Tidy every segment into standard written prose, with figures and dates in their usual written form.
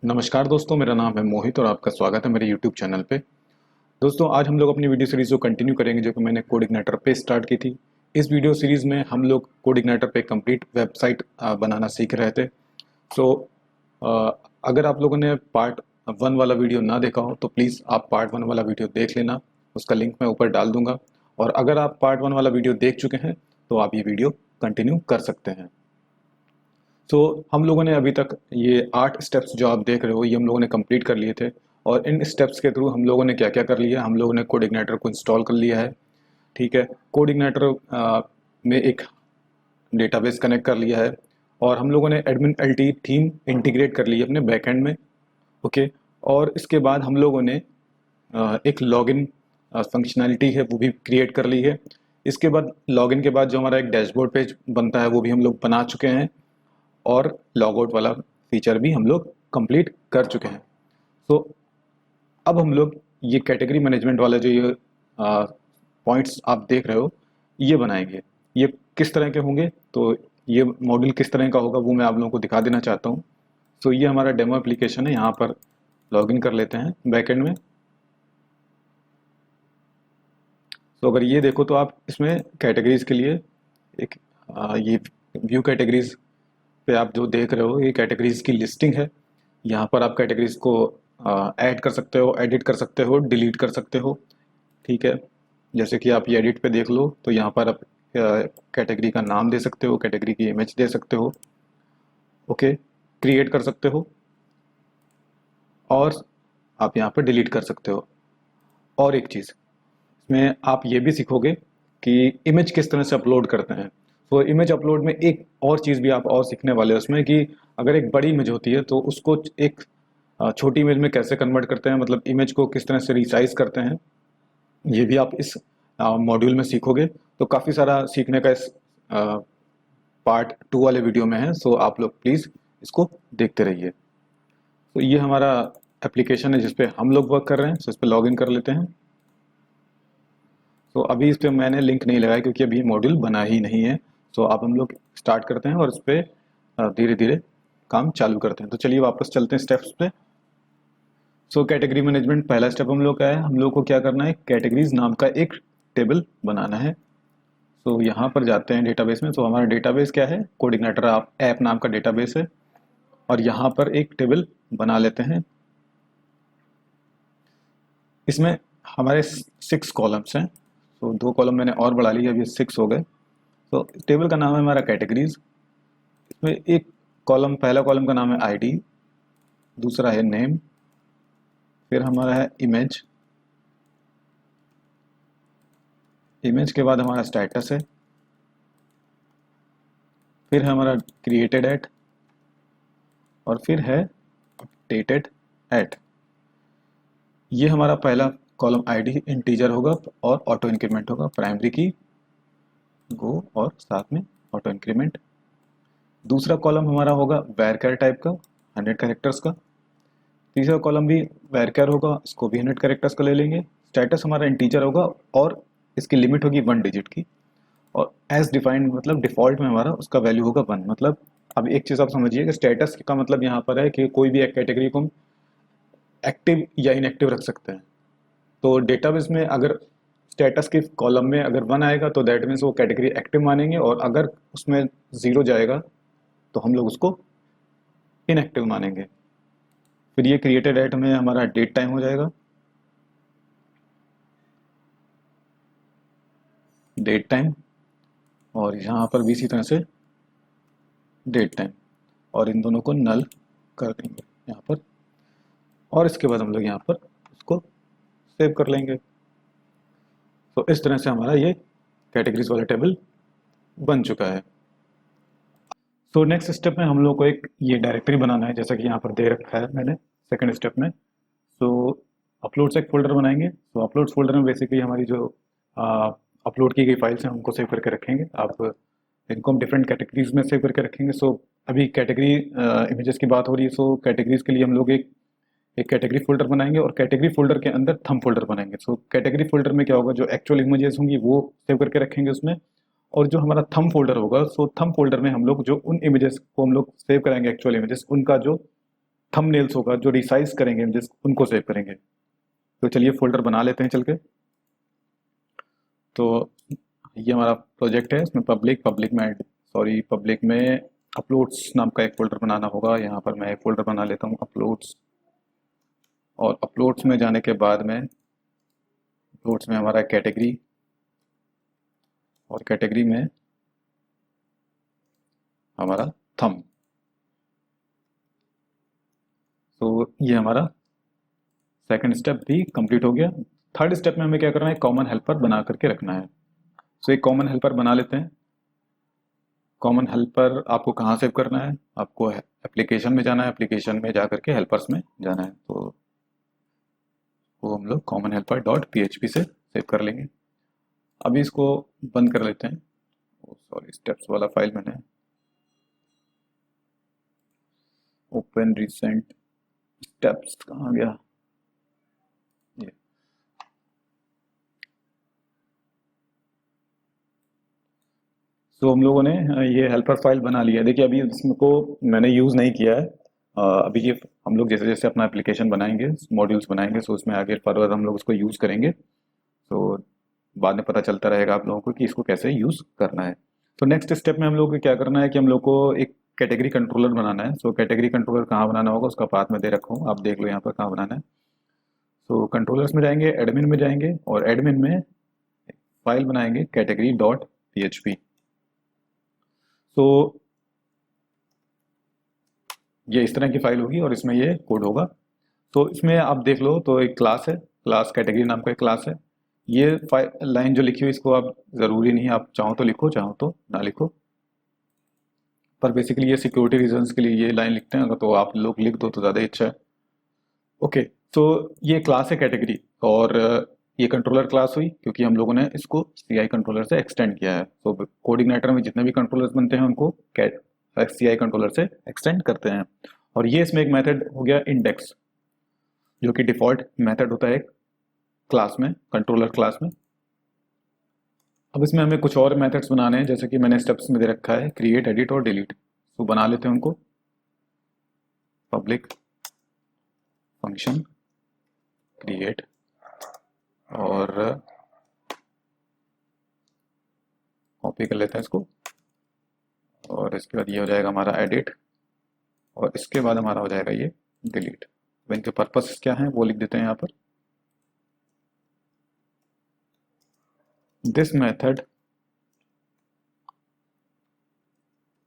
नमस्कार दोस्तों, मेरा नाम है मोहित और आपका स्वागत है मेरे यूट्यूब चैनल पे। दोस्तों, आज हम लोग अपनी वीडियो सीरीज़ को कंटिन्यू करेंगे जो कि मैंने कोडिग्नेटर पे स्टार्ट की थी। इस वीडियो सीरीज़ में हम लोग कोडिग्नेटर पे कंप्लीट वेबसाइट बनाना सीख रहे थे। सो अ, अगर आप लोगों ने पार्ट 1 वाला वीडियो ना देखा हो तो प्लीज़ आप पार्ट 1 वाला वीडियो देख लेना, उसका लिंक मैं ऊपर डाल दूँगा। और अगर आप पार्ट 1 वाला वीडियो देख चुके हैं तो आप ये वीडियो कंटिन्यू कर सकते हैं। तो हम लोगों ने अभी तक ये 8 स्टेप्स जो आप देख रहे हो ये हम लोगों ने कंप्लीट कर लिए थे। और इन स्टेप्स के थ्रू हम लोगों ने क्या क्या कर लिया, हम लोगों ने कोडिग्नेटर को इंस्टॉल कर लिया है। ठीक है, कोडिग्नेटर में एक डेटाबेस कनेक्ट कर लिया है और हम लोगों ने एडमिन एलटी थीम इंटीग्रेट कर ली है अपने बैकएंड में। ओके, और इसके बाद हम लोगों ने एक लॉगिन फंक्शनैलिटी है वो भी क्रिएट कर ली है। इसके बाद लॉगिन के बाद जो हमारा एक डैशबोर्ड पेज बनता है वो भी हम लोग बना चुके हैं और लॉग आउट वाला फीचर भी हम लोग कंप्लीट कर चुके हैं। तो अब हम लोग ये कैटेगरी मैनेजमेंट वाला जो ये पॉइंट्स आप देख रहे हो ये बनाएंगे। ये किस तरह के होंगे, तो ये मॉड्यूल किस तरह का होगा वो मैं आप लोगों को दिखा देना चाहता हूँ। तो ये हमारा डेमो एप्लीकेशन है, यहाँ पर लॉगिन कर लेते हैं बैकएंड में। तो अगर ये देखो तो आप इसमें कैटेगरीज के लिए एक ये व्यू कैटेगरीज पे आप जो देख रहे हो ये कैटेगरीज की लिस्टिंग है। यहाँ पर आप कैटेगरीज को ऐड कर सकते हो, एडिट कर सकते हो, डिलीट कर सकते हो। ठीक है, जैसे कि आप ये एडिट पे देख लो तो यहाँ पर आप कैटेगरी का नाम दे सकते हो, कैटेगरी की इमेज दे सकते हो। ओके, क्रिएट कर सकते हो और आप यहाँ पर डिलीट कर सकते हो। और एक चीज़ इसमें आप ये भी सीखोगे कि इमेज किस तरह से अपलोड करते हैं। तो इमेज अपलोड में एक और चीज़ भी आप और सीखने वाले हो उसमें कि अगर एक बड़ी इमेज होती है तो उसको एक छोटी इमेज में कैसे कन्वर्ट करते हैं, मतलब इमेज को किस तरह से रिसाइज करते हैं, ये भी आप इस मॉड्यूल में सीखोगे। तो काफ़ी सारा सीखने का इस पार्ट 2 वाले वीडियो में है। सो आप लोग प्लीज़ इसको देखते रहिए। तो ये हमारा एप्लीकेशन है जिस पे हम लोग वर्क कर रहे हैं। सो इस पर लॉग इन कर लेते हैं। तो अभी इस पर मैंने लिंक नहीं लगाया क्योंकि अभी मॉड्यूल बना ही नहीं है। तो अब हम लोग स्टार्ट करते हैं और इस पर धीरे धीरे काम चालू करते हैं। तो चलिए वापस चलते हैं स्टेप्स पे। सो कैटेगरी मैनेजमेंट पहला स्टेप हम लोग का है, हम लोग को क्या करना है, कैटेगरीज नाम का एक टेबल बनाना है। सो यहाँ पर जाते हैं डेटाबेस में। तो हमारा डेटाबेस क्या है, कोडिग्नेटर ऐप नाम का डेटाबेस है और यहाँ पर एक टेबल बना लेते हैं। इसमें हमारे 6 कॉलम्स हैं। तो 2 कॉलम मैंने और बढ़ा लिए, अभी 6 हो गए। तो टेबल का नाम है हमारा कैटेगरीज। इसमें एक कॉलम, पहला कॉलम का नाम है आईडी, दूसरा है नेम, फिर हमारा है इमेज, इमेज के बाद हमारा स्टेटस है, फिर है हमारा क्रिएटेड एट और फिर है अपडेटेड एट। ये हमारा पहला कॉलम आईडी इंटीजर होगा और ऑटो इंक्रीमेंट होगा, प्राइमरी की गो और साथ में ऑटो इंक्रीमेंट। दूसरा कॉलम हमारा होगा वैरकर टाइप का, 100 कैरेक्टर्स का। तीसरा कॉलम भी वैरकर होगा, इसको भी 100 कैरेक्टर्स का ले लेंगे। स्टेटस हमारा इंटीजर होगा और इसकी लिमिट होगी 1 डिजिट की। और एज डिफाइंड मतलब डिफॉल्ट में हमारा उसका वैल्यू होगा 1। मतलब अब एक चीज़ आप समझिए कि स्टेटस का मतलब यहाँ पर है कि कोई भी एक कैटेगरी को हम एक्टिव या इनएक्टिव रख सकते हैं। तो डेटाबेस में अगर स्टेटस के कॉलम में अगर 1 आएगा तो दैट मीन्स वो कैटेगरी एक्टिव मानेंगे, और अगर उसमें 0 जाएगा तो हम लोग उसको इनएक्टिव मानेंगे। फिर ये क्रिएटेड एट में हमारा डेट टाइम हो जाएगा, डेट टाइम, और यहाँ पर भी इसी तरह से डेट टाइम, और इन दोनों को नल कर देंगे यहाँ पर। और इसके बाद हम लोग यहाँ पर उसको सेव कर लेंगे। तो इस तरह से हमारा ये कैटेगरीज वाला टेबल बन चुका है। तो नेक्स्ट स्टेप में हम लोग को एक ये डायरेक्टरी बनाना है, जैसा कि यहाँ पर दे रखा है मैंने सेकंड स्टेप में। तो अपलोड से एक फोल्डर बनाएंगे। तो अपलोड फोल्डर में बेसिकली हमारी जो अपलोड की गई फाइल्स हैं उनको सेव करके रखेंगे। आप इनको हम डिफरेंट कैटेगरीज में सेव करके रखेंगे। सो अभी कैटेगरी इमेजेस की बात हो रही है। सो कैटेगरीज के लिए हम लोग एक कैटेगरी फोल्डर बनाएंगे और कैटेगरी फोल्डर के अंदर थंब फोल्डर बनाएंगे। सो कैटेगरी फोल्डर में क्या होगा, जो एक्चुअल इमेजेस होंगी वो सेव करके रखेंगे उसमें। और जो हमारा थंब फोल्डर होगा, सो थंब फोल्डर में हम लोग जो उन इमेजेस को हम लोग सेव कराएंगे, एक्चुअल इमेजेस, उनका जो थंबनेल्स होगा जो रिसाइज करेंगे जिस उनको सेव करेंगे। तो चलिए फोल्डर बना लेते हैं चल के। तो ये हमारा प्रोजेक्ट है, इसमें पब्लिक में अपलोड्स नाम का एक फोल्डर बनाना होगा। यहाँ पर मैं एक फोल्डर बना लेता हूँ अपलोड्स, और अपलोड्स में जाने के बाद में अपलोड्स में हमारा कैटेगरी, और कैटेगरी में हमारा थंब। तो ये हमारा सेकंड स्टेप भी कंप्लीट हो गया। थर्ड स्टेप में हमें क्या करना है, कॉमन हेल्पर बना करके रखना है। तो एक कॉमन हेल्पर बना लेते हैं। कॉमन हेल्पर आपको कहाँ सेव करना है, आपको एप्लीकेशन में जाना है, एप्लीकेशन में जा करके हेल्पर्स में जाना है। तो वो हम लोग कॉमन हेल्पर डॉट PHP से सेव कर लेंगे। अभी इसको बंद कर लेते हैं। सॉरी, स्टेप्स वाला फाइल मैंने ओपन रिसेंट स्टेप्स कहाँ गया, ये तो हम लोगों ने ये हेल्पर फाइल बना लिया है। देखिए अभी इसको मैंने यूज़ नहीं किया है। अभी ये हम लोग जैसे जैसे अपना एप्लीकेशन बनाएंगे, मॉड्यूल्स बनाएंगे, तो उसमें आगे फर्दर हम लोग उसको यूज़ करेंगे। तो बाद में पता चलता रहेगा आप लोगों को कि इसको कैसे यूज़ करना है। तो नेक्स्ट स्टेप में हम लोग को क्या करना है कि हम लोग को एक कैटेगरी कंट्रोलर बनाना है। सो कैटेगरी कंट्रोलर कहाँ बनाना होगा उसका पाथ में दे रखा हूँ, आप देख लो यहाँ पर कहाँ बनाना है। सो कंट्रोलर्स में जाएंगे, एडमिन में जाएंगे, और एडमिन में फाइल बनाएंगे कैटेगरी डॉट PHP। सो ये इस तरह की फाइल होगी और इसमें ये कोड होगा। तो इसमें आप देख लो, तो एक क्लास है, क्लास कैटेगरी नाम का एक क्लास है। ये लाइन जो लिखी हुई इसको आप ज़रूरी नहीं, आप चाहो तो लिखो, चाहो तो ना लिखो, पर बेसिकली ये सिक्योरिटी रीजंस के लिए ये लाइन लिखते हैं। अगर तो आप लोग लिख दो तो ज़्यादा अच्छा है। ओके, तो ये क्लास है कैटेगरी, और ये कंट्रोलर क्लास हुई क्योंकि हम लोगों ने इसको CI कंट्रोलर से एक्सटेंड किया है। तो कोडिग्नेटर में जितने भी कंट्रोलर्स बनते हैं उनको CI कंट्रोलर से एक्सटेंड करते हैं। और ये इसमें एक मेथड हो गया इंडेक्स, जो कि डिफॉल्ट मेथड होता है एक क्लास में, कंट्रोलर क्लास में। अब इसमें हमें कुछ और मेथड्स बनाने हैं, जैसे कि मैंने स्टेप्स में दे रखा है क्रिएट, एडिट और डिलीट। तो बना लेते हैं उनको। पब्लिक फंक्शन क्रिएट, और कॉपी कर लेते हैं इसको, और इसके बाद ये हो जाएगा हमारा एडिट, और इसके बाद हमारा हो जाएगा ये डिलीट। तो इनके पर्पस क्या है वो लिख देते हैं यहाँ पर। This method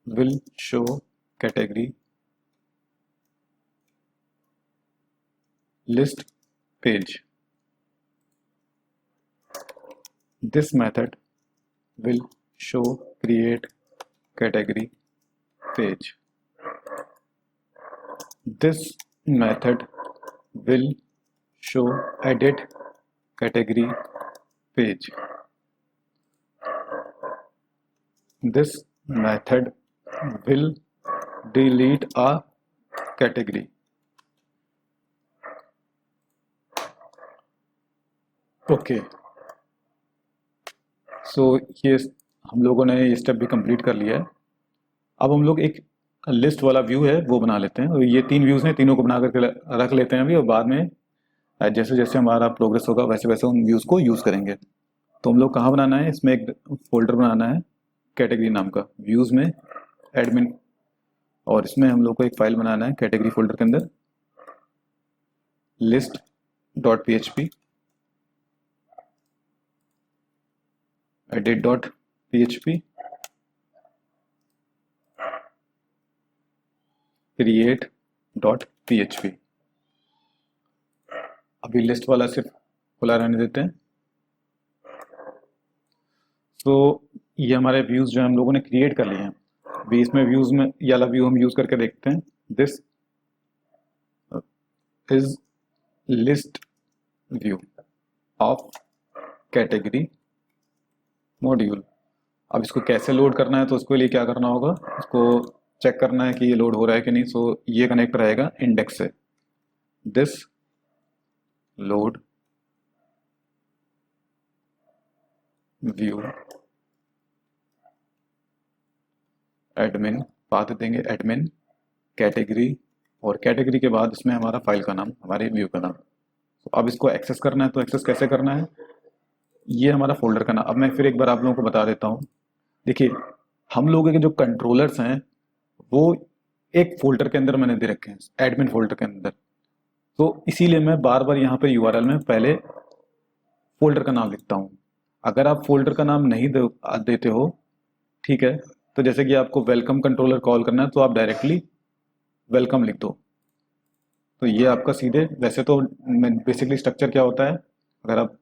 will show category list page. This method will show create category page. This method will show edit category page. This method will delete a category. Okay, so ये हम लोगों ने ये स्टेप भी कंप्लीट कर लिया है। अब हम लोग एक लिस्ट वाला व्यू है वो बना लेते हैं, और ये 3 व्यूज़ हैं, तीनों को बना करके रख लेते हैं अभी, और बाद में जैसे जैसे हमारा प्रोग्रेस होगा वैसे वैसे उन व्यूज़ को यूज़ करेंगे। तो हम लोग कहाँ बनाना है, इसमें एक फोल्डर बनाना है कैटेगरी नाम का, व्यूज़ में एडमिन, और इसमें हम लोग को एक फाइल बनाना है कैटेगरी फोल्डर के अंदर list dot PHP, edit dot PHP, create dot PHP। अभी लिस्ट वाला सिर्फ खुला रहने देते हैं। तो ये हमारे व्यूज़ जो हम लोगों ने क्रिएट कर लिए हैं। अभी इसमें व्यूज़ में ये वाला व्यू हम यूज़ करके देखते हैं। This is list view of category module. अब इसको कैसे लोड करना है, तो उसके लिए क्या करना होगा, इसको चेक करना है कि ये लोड हो रहा है कि नहीं। सो ये कनेक्ट रहेगा इंडेक्स से, this load view admin, path देंगे एडमिन कैटेगरी और कैटेगरी के बाद इसमें हमारा फाइल का नाम, हमारे व्यू का नाम। तो अब इसको एक्सेस करना है, तो एक्सेस कैसे करना है, ये हमारा फोल्डर का नाम। अब मैं फिर एक बार आप लोगों को बता देता हूँ। देखिए, हम लोगों के जो कंट्रोलर्स हैं वो एक फोल्डर के अंदर मैंने दे रखे हैं, एडमिन फोल्डर के अंदर। तो इसीलिए मैं बार बार यहाँ पे यूआरएल में पहले फोल्डर का नाम लिखता हूँ। अगर आप फोल्डर का नाम नहीं देते हो, ठीक है, तो जैसे कि आपको वेलकम कंट्रोलर कॉल करना है तो आप डायरेक्टली वेलकम लिख दो, तो ये आपका सीधे। वैसे तो बेसिकली स्ट्रक्चर क्या होता है, अगर आप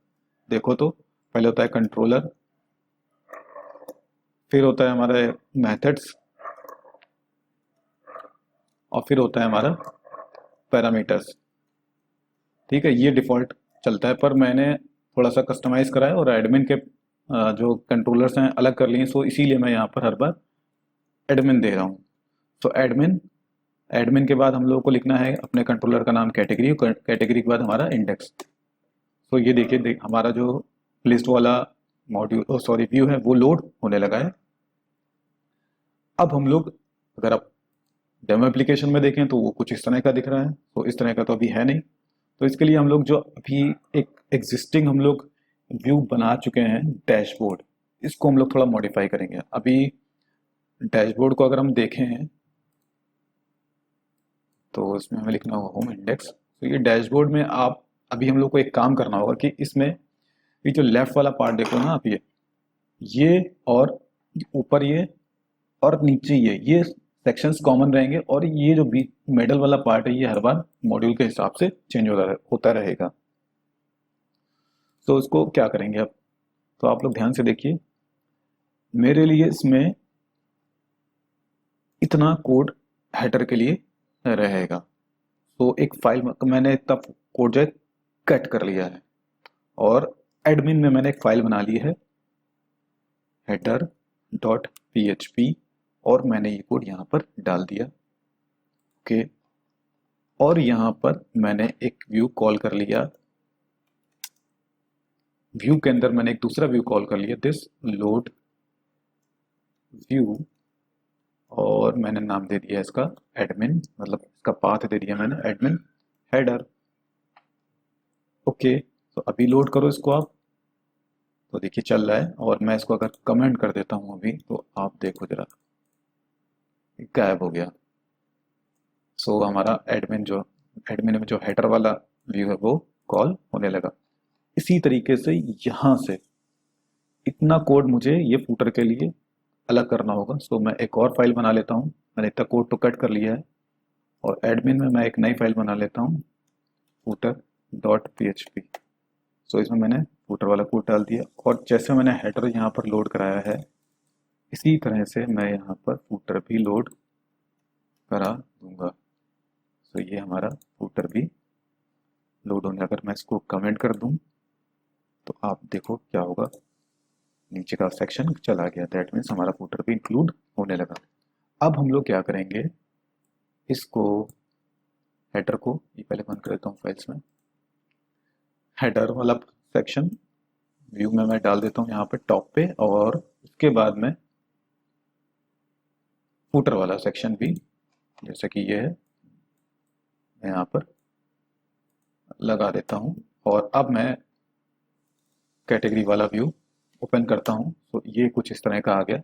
देखो तो पहले होता है कंट्रोलर, फिर होता है हमारा मेथड्स, और फिर होता है हमारा पैरामीटर्स। ठीक है, ये डिफ़ॉल्ट चलता है, पर मैंने थोड़ा सा कस्टमाइज करा है और एडमिन के जो कंट्रोलर्स हैं अलग कर लिए, सो इसीलिए मैं यहाँ पर हर बार एडमिन दे रहा हूँ। तो एडमिन, एडमिन के बाद हम लोगों को लिखना है अपने कंट्रोलर का नाम कैटेगरी, कैटेगरी के बाद हमारा इंडेक्स। तो ये देखिए हमारा जो लिस्ट वाला मॉड्यूल, सॉरी व्यू है, वो लोड होने लगा है। अब हम लोग, अगर आप डेमो एप्लीकेशन में देखें तो वो कुछ इस तरह का दिख रहा है, तो इस तरह का तो अभी है नहीं। तो इसके लिए हम लोग जो अभी एक एग्जिस्टिंग हम लोग व्यू बना चुके हैं डैशबोर्ड, इसको हम लोग थोड़ा मॉडिफाई करेंगे। अभी डैशबोर्ड को अगर हम देखें तो इसमें हमें लिखना होगा होम इंडेक्स। तो ये डैशबोर्ड में आप, अभी हम लोग को एक काम करना होगा कि इसमें ये जो लेफ्ट वाला पार्ट देखो ना आप, ये और ऊपर ये और नीचे ये सेक्शंस कॉमन रहेंगे, और ये जो बी मिडल वाला पार्ट है ये हर बार मॉड्यूल के हिसाब से चेंज होता रहेगा। तो इसको क्या करेंगे अब, तो आप लोग ध्यान से देखिए। मेरे लिए इसमें इतना कोड हेडर के लिए रहेगा। तो एक फाइल मैंने इतना कोड जो है कट कर लिया है, और एडमिन में मैंने एक फाइल बना ली है header.php, और मैंने ये कोड यहाँ पर डाल दिया। ओके, और यहाँ पर मैंने एक व्यू कॉल कर लिया, व्यू के अंदर मैंने एक दूसरा व्यू कॉल कर लिया, दिस लोड व्यू, और मैंने नाम दे दिया इसका एडमिन, मतलब इसका पाथ दे दिया मैंने एडमिन हेडर। ओके, तो अभी लोड करो इसको आप, तो देखिए चल रहा है। और मैं इसको अगर कमेंट कर देता हूँ अभी, तो आप देखो जरा, गायब हो गया। सो हमारा एडमिन में जो हेडर वाला व्यू है वो कॉल होने लगा। इसी तरीके से यहाँ से इतना कोड मुझे ये फूटर के लिए अलग करना होगा। सो मैं एक और फाइल बना लेता हूँ, मैंने इतना कोड तो कट कर लिया है, और एडमिन में मैं एक नई फाइल बना लेता हूँ footer.php। सो इसमें मैंने फूटर वाला कोड डाल दिया, और जैसे मैंने हेडर यहाँ पर लोड कराया है, इसी तरह से मैं यहाँ पर फूटर भी लोड करा दूंगा। सो ये हमारा फूटर भी लोड होने, अगर मैं इसको कमेंट कर दूं तो आप देखो क्या होगा, नीचे का सेक्शन चला गया, दैट मीन्स हमारा फूटर भी इंक्लूड होने लगा। अब हम लोग क्या करेंगे, इसको हेडर को, ये पहले बंद कर देता हूँ फाइल्स में, हेडर वाला सेक्शन व्यू में मैं डाल देता हूँ यहाँ पे टॉप पे, और उसके बाद में फूटर वाला सेक्शन भी, जैसे कि ये है, मैं यहाँ पर लगा देता हूँ। और अब मैं कैटेगरी वाला व्यू ओपन करता हूँ, तो ये कुछ इस तरह का आ गया।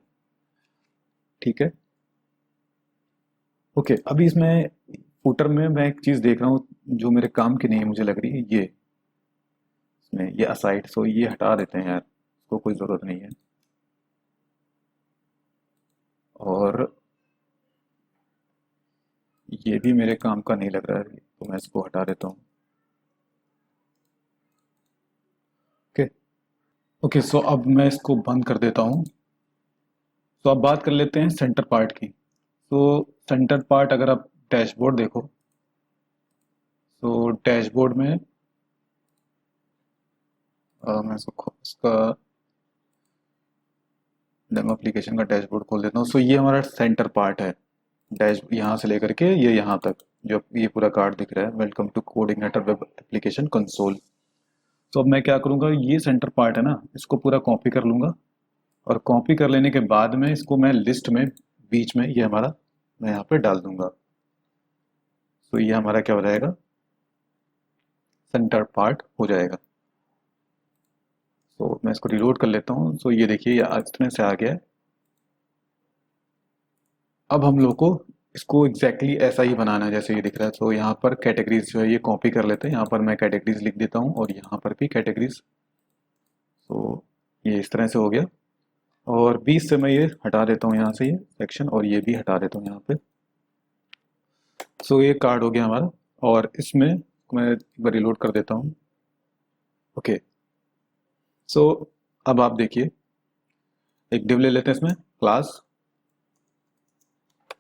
ठीक है, ओके, अभी इसमें फूटर में मैं एक चीज़ देख रहा हूँ जो मेरे काम की नहीं है मुझे लग रही है, ये इसमें ये असाइड, सो ये हटा देते हैं यार, इसको कोई ज़रूरत नहीं है। और ये भी मेरे काम का नहीं लग रहा है, तो मैं इसको हटा देता हूँ। ओके, ओके, सो अब मैं इसको बंद कर देता हूँ। तो अब बात कर लेते हैं सेंटर पार्ट की। तो सेंटर पार्ट, अगर आप डैशबोर्ड देखो, तो डैशबोर्ड में मैं इसका डेमो एप्लीकेशन का डैशबोर्ड खोल देता हूँ। सो ये हमारा सेंटर पार्ट है, डैश यहाँ से लेकर के ये यहाँ तक, जो ये पूरा कार्ड दिख रहा है, welcome to coordinator web application console. तो अब मैं क्या करूँगा, ये सेंटर पार्ट है ना, इसको पूरा कॉपी कर लूँगा, और कॉपी कर लेने के बाद में इसको मैं लिस्ट में बीच में ये हमारा मैं यहाँ पे डाल दूंगा। तो ये हमारा क्या हो जाएगा, सेंटर पार्ट हो जाएगा। तो मैं इसको रिलोड कर लेता हूँ। तो ये देखिए, ये इस तरह से आ गया है। अब हम लोग को इसको एग्जैक्टली ऐसा ही बनाना है जैसे ये दिख रहा है। तो यहाँ पर कैटेगरीज जो है ये कॉपी कर लेते हैं। यहाँ पर मैं कैटेगरीज लिख देता हूँ और यहाँ पर भी कैटेगरीज। तो ये इस तरह से हो गया। और बीच से मैं ये हटा देता हूँ यहाँ से, ये सेक्शन, और ये भी हटा देता हूँ यहाँ पे। सो ये कार्ड हो गया हमारा। और इसमें मैं एक बार रिलोड कर देता हूँ। ओके, सो अब आप देखिए, एक डिव ले लेते हैं इसमें, class,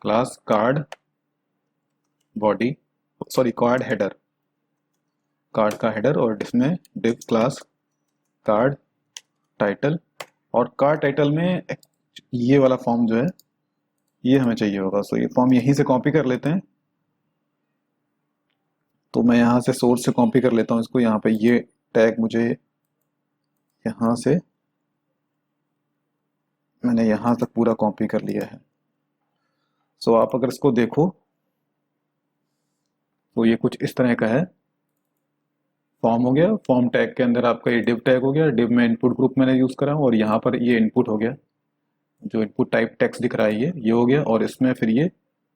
class card body, sorry card header, card का हेडर, और इसमें डिव क्लास कार्ड टाइटल। और कार्ड टाइटल में ये वाला फॉर्म जो है ये हमें चाहिए होगा। सो ये फॉर्म यहीं से कॉपी कर लेते हैं। तो मैं यहाँ से सोर्स से कॉपी कर लेता हूँ इसको। यहाँ पे ये टैग मुझे यहाँ से, मैंने यहाँ तक पूरा कॉपी कर लिया है। सो आप अगर इसको देखो तो ये कुछ इस तरह का है। फॉर्म हो गया, फॉर्म टैग के अंदर आपका ये डिव टैग हो गया, डिव में इनपुट ग्रुप मैंने यूज़ करा, और यहाँ पर ये इनपुट हो गया, जो इनपुट टाइप टेक्स्ट दिख रहा है ये हो गया। और इसमें फिर ये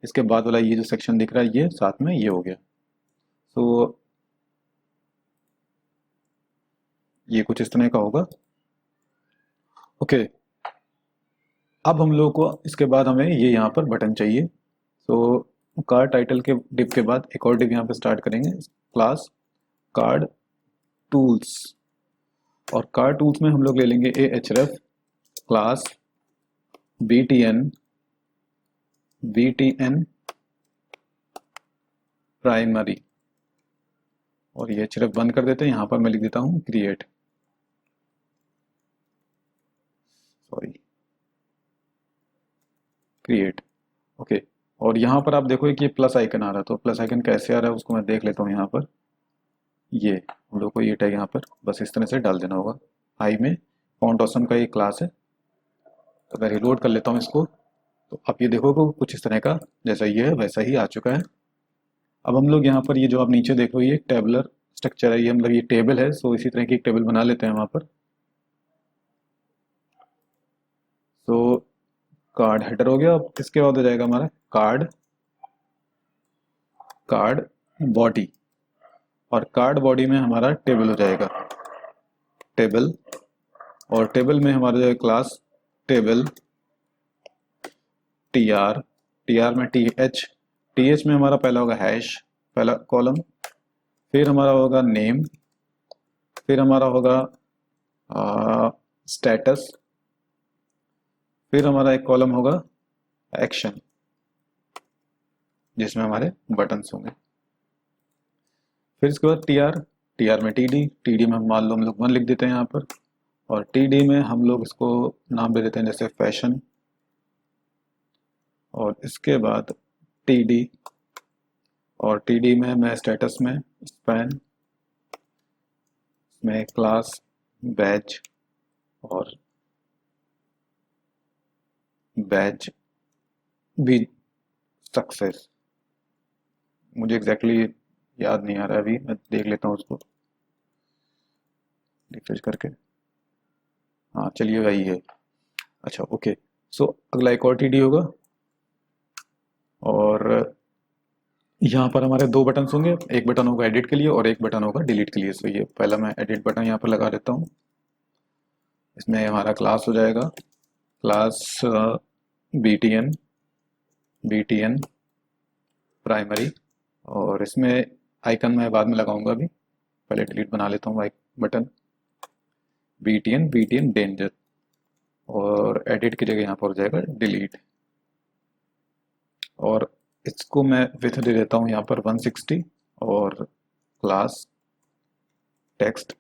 इसके बाद वाला ये जो सेक्शन दिख रहा है ये साथ में ये हो गया। तो ये कुछ इस तरह का होगा। ओके, अब हम लोग को इसके बाद हमें ये यहाँ पर बटन चाहिए। तो कार्ड टाइटल के डिव के बाद एक और डिव यहाँ पे स्टार्ट करेंगे, क्लास कार्ड टूल्स। और कार्ड टूल्स में हम लोग ले लेंगे एhref क्लास btn प्राइमरी। और ये href बंद कर देते हैं। यहाँ पर मैं लिख देता हूँ क्रिएट, सॉरी क्रिएट। ओके, और यहाँ पर आप देखो कि प्लस आइकन आ रहा है। तो प्लस आइकन कैसे आ रहा है उसको मैं देख लेता हूँ। यहाँ पर ये हम लोग को ये टैग यहाँ पर बस इस तरह से डाल देना होगा। आई में फॉन्ट ऑसम का ये क्लास है। तो मैं रिलोड कर लेता हूँ इसको। तो आप ये देखो कुछ इस तरह का जैसा ये है वैसा ही आ चुका है। अब हम लोग यहाँ पर ये जो आप नीचे देखो ये टेबलर स्ट्रक्चर है, ये मतलब ये टेबल है। सो इसी तरह की एक टेबल बना लेते हैं वहाँ पर। सो कार्ड हेडर हो गया। अब इसके बाद हो जाएगा हमारा कार्ड कार्ड बॉडी। और कार्ड बॉडी में हमारा टेबल हो जाएगा टेबल। और टेबल में हमारा जो है क्लास टेबल टी आर में टी एच में हमारा पहला होगा हैश, पहला कॉलम। फिर हमारा होगा नेम, फिर हमारा होगा स्टेटस, फिर हमारा एक कॉलम होगा एक्शन जिसमें हमारे बटन्स होंगे। फिर इसके बाद टी आर में टी डी में मान लो हम लोग 1 लिख देते हैं यहाँ पर। और टी डी में हम लोग इसको नाम दे देते हैं जैसे फैशन। और इसके बाद टी डी, और टी डी में मैं स्टेटस में स्पैन में क्लास बैच और बैच भी सक्सेस। मुझे एग्जैक्टली याद नहीं आ रहा है, अभी मैं देख लेता हूँ उसको रिफ्रेश करके। हाँ चलिए वही है। अच्छा ओके, सो अगला एक और टी डी होगा। और यहाँ पर हमारे 2 बटन होंगे, एक बटन होगा एडिट के लिए और एक बटन होगा डिलीट के लिए। सो ये पहला मैं एडिट बटन यहाँ पर लगा देता हूँ। इसमें हमारा क्लास हो जाएगा क्लास btn प्राइमरी। और इसमें आइकन मैं बाद में लगाऊंगा, अभी पहले डिलीट बना लेता हूँ बटन btn डेंजर। और एडिट की जगह यहाँ पर हो जाएगा डिलीट। और इसको मैं विथ दे देता हूँ यहाँ पर 160। और क्लास टेक्स्ट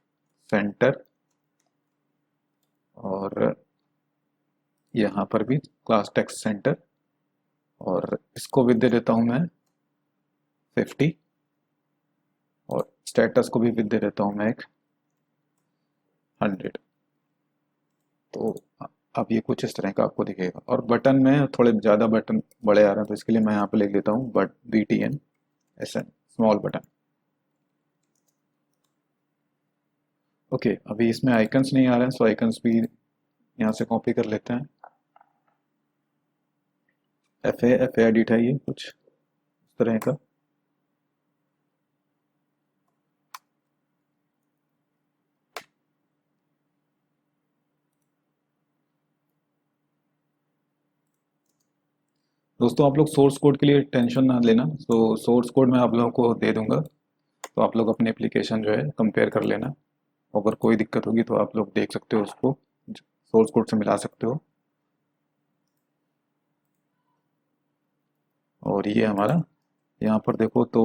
सेंटर, और यहाँ पर भी क्लास टेक्स्ट सेंटर। और इसको विथ दे देता हूँ मैं 50। और स्टेटस को भी विथ दे देता हूँ मैं एक 100। तो अब ये कुछ इस तरह का आपको दिखेगा। और बटन में थोड़े ज़्यादा बटन बड़े आ रहे हैं तो इसके लिए मैं यहाँ पे लिख देता हूँ but btn SN small button. Okay, अभी इसमें आइकन्स नहीं आ रहे हैं, सो आइकन्स भी यहाँ से कॉपी कर लेते हैं। एफ ए एडिट है ये कुछ इस तरह का। दोस्तों आप लोग सोर्स कोड के लिए टेंशन ना लेना, तो सोर्स कोड मैं आप लोगों को दे दूंगा, तो आप लोग अपनी एप्लीकेशन जो है कंपेयर कर लेना। अगर कोई दिक्कत होगी तो आप लोग देख सकते हो, उसको सोर्स कोड से मिला सकते हो। और ये हमारा यहाँ पर देखो तो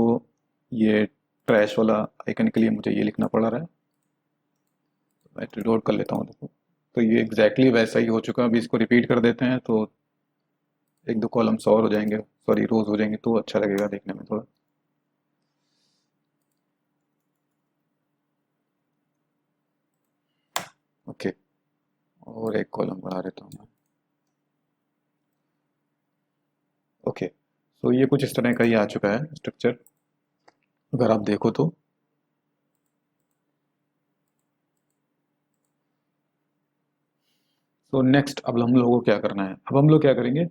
ये ट्रैश वाला आइकन के लिए मुझे ये लिखना पड़ रहा है। मैं रिलोड कर लेता हूँ, देखो तो ये एग्जैक्टली वैसा ही हो चुका है। अभी इसको रिपीट कर देते हैं तो एक दो कॉलम्स और हो जाएंगे, सॉरी रोज हो जाएंगे, तो अच्छा लगेगा देखने में थोड़ा। ओके, और एक कॉलम बढ़ा देता हूँ मैं। ओके, तो ये कुछ इस तरह का ही आ चुका है स्ट्रक्चर, अगर आप देखो तो। तो नेक्स्ट अब हम लोगों को क्या करना है, अब हम लोग क्या करेंगे,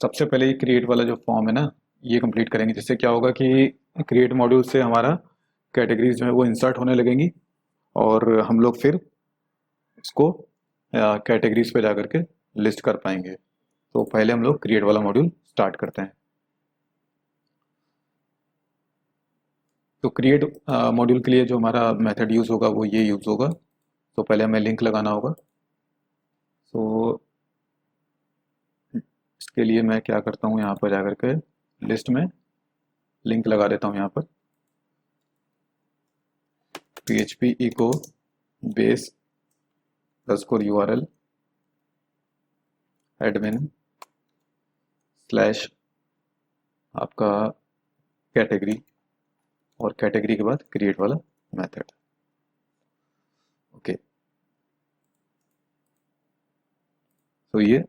सबसे पहले ये क्रिएट वाला जो फॉर्म है ना, ये कंप्लीट करेंगे। जिससे क्या होगा कि क्रिएट मॉड्यूल से हमारा कैटेगरीज जो है वो इंसर्ट होने लगेंगी, और हम लोग फिर इसको कैटेगरीज पे जाकर के लिस्ट कर पाएंगे। तो पहले हम लोग क्रिएट वाला मॉड्यूल स्टार्ट करते हैं। तो क्रिएट मॉड्यूल के लिए जो हमारा मेथड यूज़ होगा वो ये यूज़ होगा। तो पहले हमें लिंक लगाना होगा। तो इसके लिए मैं क्या करता हूँ, यहाँ पर जाकर के लिस्ट में लिंक लगा देता हूँ। यहाँ पर PHP echo base _URL admin slash आपका कैटेगरी, और कैटेगरी के बाद क्रिएट वाला मेथड। ओके, तो ये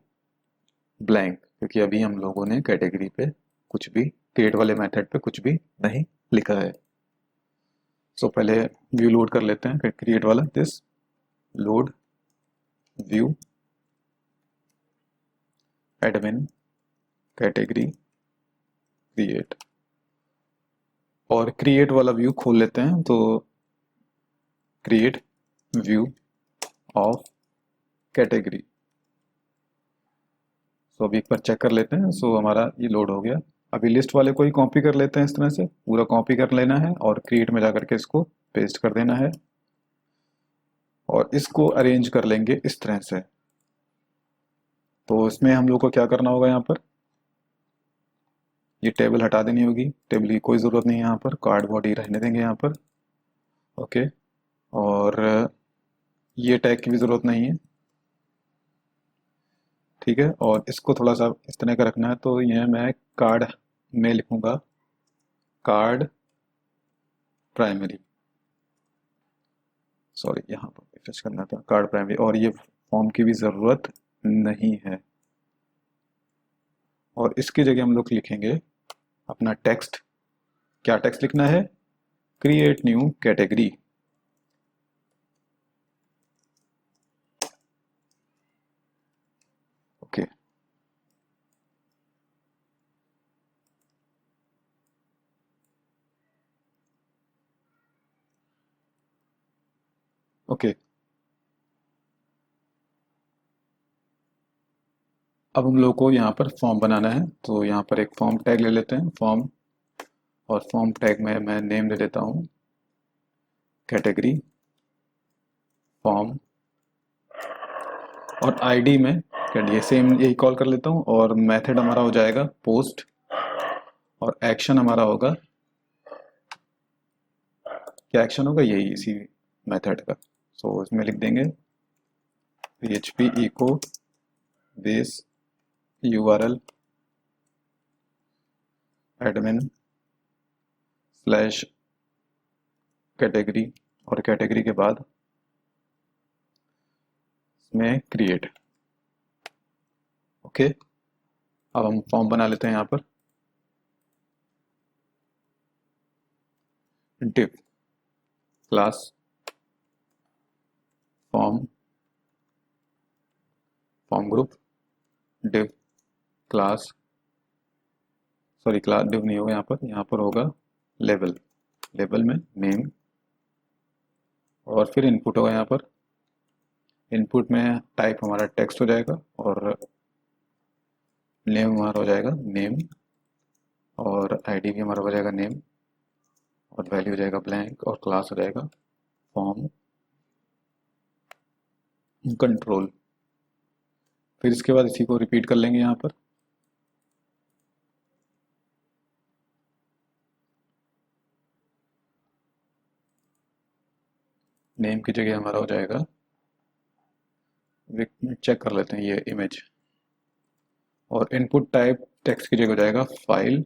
ब्लैंक, क्योंकि अभी हम लोगों ने कैटेगरी पे कुछ भी, क्रिएट वाले मेथड पे कुछ भी नहीं लिखा है। सो पहले व्यू लोड कर लेते हैं, क्रिएट वाला this load view admin category create, और क्रिएट वाला व्यू खोल लेते हैं। तो क्रिएट व्यू ऑफ कैटेगरी। सो अभी एक बार चेक कर लेते हैं। सो हमारा ये लोड हो गया। अभी लिस्ट वाले को ही कॉपी कर लेते हैं, इस तरह से पूरा कॉपी कर लेना है और क्रिएट में जाकर के इसको पेस्ट कर देना है, और इसको अरेंज कर लेंगे इस तरह से। तो इसमें हम लोग को क्या करना होगा, यहाँ पर ये टेबल हटा देनी होगी, टेबल की कोई ज़रूरत नहीं है यहाँ पर, कार्ड बॉडी रहने देंगे यहाँ पर। ओके, और ये टैग की भी ज़रूरत नहीं है, ठीक है। और इसको थोड़ा सा इस तरह का रखना है, तो ये मैं कार्ड में लिखूंगा कार्ड प्राइमरी, सॉरी यहाँ पर फिक्स करना था कार्ड प्राइमरी, और ये फॉर्म की भी ज़रूरत नहीं है। और इसकी जगह हम लोग लिखेंगे अपना टेक्स्ट। क्या टेक्स्ट लिखना है, create new category. Okay, okay, अब हम लोग को यहाँ पर फॉर्म बनाना है। तो यहाँ पर एक फॉर्म टैग ले लेते हैं, फॉर्म, और फॉर्म टैग में मैं नेम दे देता हूँ कैटेगरी फॉर्म, और आईडी में ये सेम यही कॉल कर लेता हूँ, और मेथड हमारा हो जाएगा पोस्ट, और एक्शन हमारा होगा, क्या एक्शन होगा, यही इसी मेथड का। सो इसमें लिख देंगे PHP echo base URL admin slash category, और कैटेगरी के बाद इसमें क्रिएट। ओके, अब हम फॉर्म बना लेते हैं यहाँ पर। div class form group div class, sorry class div नहीं होगा, यहाँ पर होगा लेवल, लेवल में नेम, और फिर इनपुट होगा। यहाँ पर इनपुट में टाइप हमारा टेक्स्ट हो जाएगा और नेम हमारा हो जाएगा नेम, और आईडी भी हमारा हो जाएगा नेम, और वैल्यू हो जाएगा ब्लैंक, और क्लास हो जाएगा फॉर्म कंट्रोल। फिर इसके बाद इसी को रिपीट कर लेंगे। यहाँ पर नेम की जगह हमारा हो जाएगा, चेक कर लेते हैं ये इमेज, और इनपुट टाइप टेक्स्ट की जगह हो जाएगा फाइल,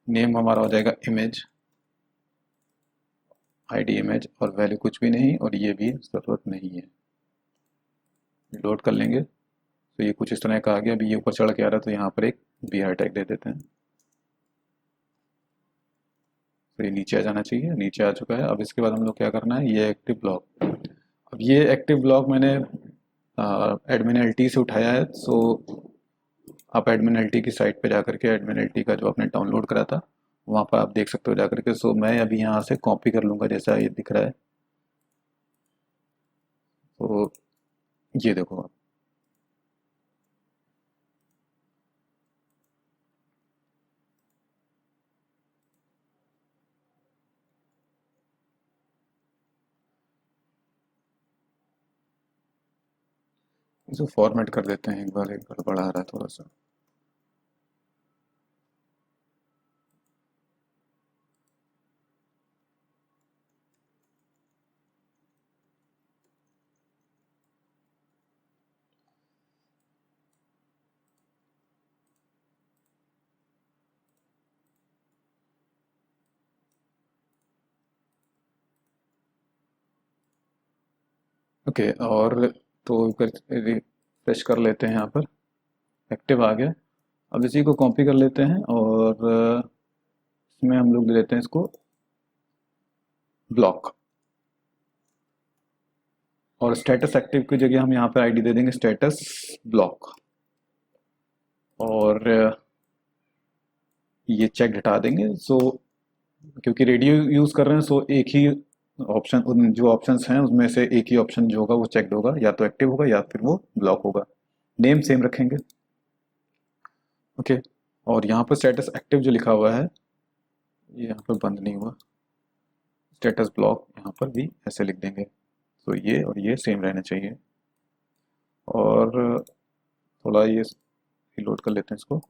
नेम हमारा हो जाएगा इमेज, आईडी इमेज, और वैल्यू कुछ भी नहीं, और ये भी ज़रूरत नहीं है। लोड कर लेंगे तो ये कुछ इस तरह का आ गया। अभी ये ऊपर चढ़ के आ रहा है तो यहाँ पर एक br टैग दे देते हैं, तो ये नीचे आ जाना चाहिए, नीचे आ चुका है। अब इसके बाद हम लोग क्या करना है, ये एक्टिव ब्लॉक। अब ये एक्टिव ब्लॉक मैंने एडमिन एल से उठाया है, सो आप एडमिन एल की साइट पे जाकर के एडमिन एल का जो आपने डाउनलोड करा था वहाँ पर आप देख सकते हो जाकर के। सो मैं अभी यहाँ से कॉपी कर लूँगा जैसा ये दिख रहा है। तो ये देखो आप, इसे फॉर्मेट कर देते हैं एक बार, एक गड़बड़ आ रहा है थोड़ा सा। ओके, और तो रिफ्रेश कर लेते हैं। यहाँ पर एक्टिव आ गया। अब इसी को कॉपी कर लेते हैं और इसमें हम लोग ले लेते हैं इसको ब्लॉक, और स्टेटस एक्टिव की जगह हम यहाँ पर आईडी दे देंगे स्टेटस ब्लॉक, और ये चेक हटा देंगे। सो क्योंकि रेडियो यूज़ कर रहे हैं, सो एक ही ऑप्शन, उन जो ऑप्शंस हैं उसमें से एक ही ऑप्शन जो होगा वो चेकड होगा, या तो एक्टिव होगा या फिर वो ब्लॉक होगा। नेम सेम रखेंगे। ओके, और यहाँ पर स्टेटस एक्टिव जो लिखा हुआ है ये यहाँ पर बंद नहीं हुआ, स्टेटस ब्लॉक यहाँ पर भी ऐसे लिख देंगे। तो ये और ये सेम रहना चाहिए। और थोड़ा ये रिलोड कर लेते हैं इसको,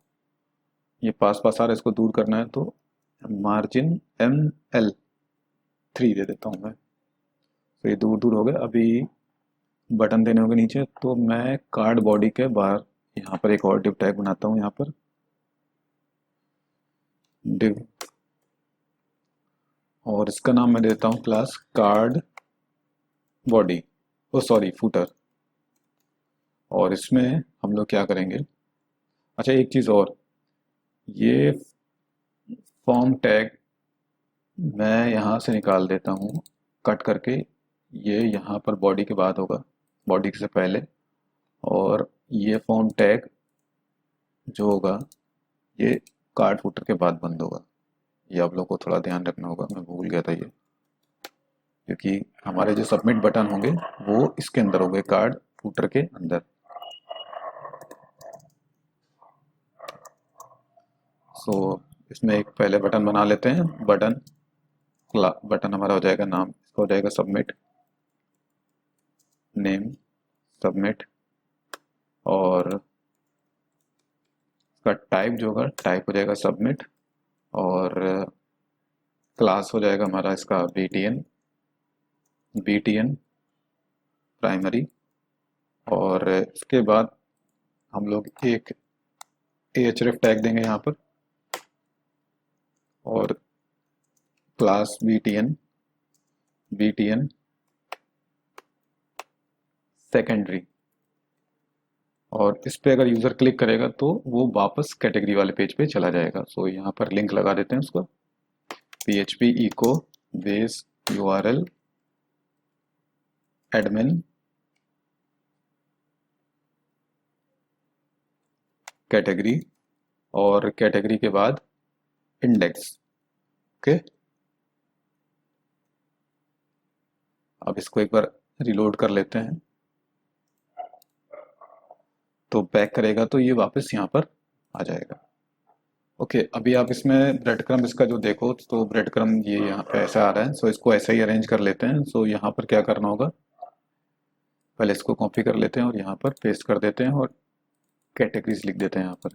ये पास पास आ रहा है, इसको दूर करना है तो मार्जिन ML3 दे देता हूँ मैं। तो ये दूर दूर हो गया। अभी बटन देने होंगे नीचे, तो मैं कार्ड बॉडी के बाहर यहाँ पर एक और डिव टैग बनाता हूँ। यहाँ पर डिव, और इसका नाम मैं देता हूँ क्लास कार्ड बॉडी, ओ सॉरी फूटर। और इसमें हम लोग क्या करेंगे, अच्छा एक चीज़ और, ये फॉर्म टैग मैं यहाँ से निकाल देता हूँ कट करके, ये यहाँ पर बॉडी के बाद होगा, बॉडी से पहले। और ये फॉर्म टैग जो होगा ये कार्ड फुटर के बाद बंद होगा। ये आप लोग को थोड़ा ध्यान रखना होगा, मैं भूल गया था ये, क्योंकि हमारे जो सबमिट बटन होंगे वो इसके अंदर होंगे, कार्ड फुटर के अंदर। सो इसमें एक पहले बटन बना लेते हैं। बटन हमारा हो जाएगा नाम, इसका हो जाएगा सबमिट नेम सबमिट, और इसका टाइप जो होगा टाइप हो जाएगा सबमिट, और क्लास हो जाएगा हमारा इसका BTN प्राइमरी। और इसके बाद हम लोग एक ahref टैग देंगे यहाँ पर, और क्लास BTN सेकेंडरी, और इस पे अगर यूज़र क्लिक करेगा तो वो वापस कैटेगरी वाले पेज पे चला जाएगा। सो यहाँ पर लिंक लगा देते हैं उसको, php echo base url admin category, और कैटेगरी के बाद इंडेक्स। ओके, अब इसको एक बार रिलोड कर लेते हैं, तो बैक करेगा तो ये वापस यहाँ पर आ जाएगा। ओके, अभी आप इसमें ब्रेड क्रम इसका जो देखो तो ब्रेड क्रम ये यहाँ पे ऐसा आ रहा है। सो इसको ऐसे ही अरेंज कर लेते हैं। सो यहाँ पर क्या करना होगा, पहले इसको कॉपी कर लेते हैं और यहाँ पर पेस्ट कर देते हैं और कैटेगरीज लिख देते हैं यहाँ पर।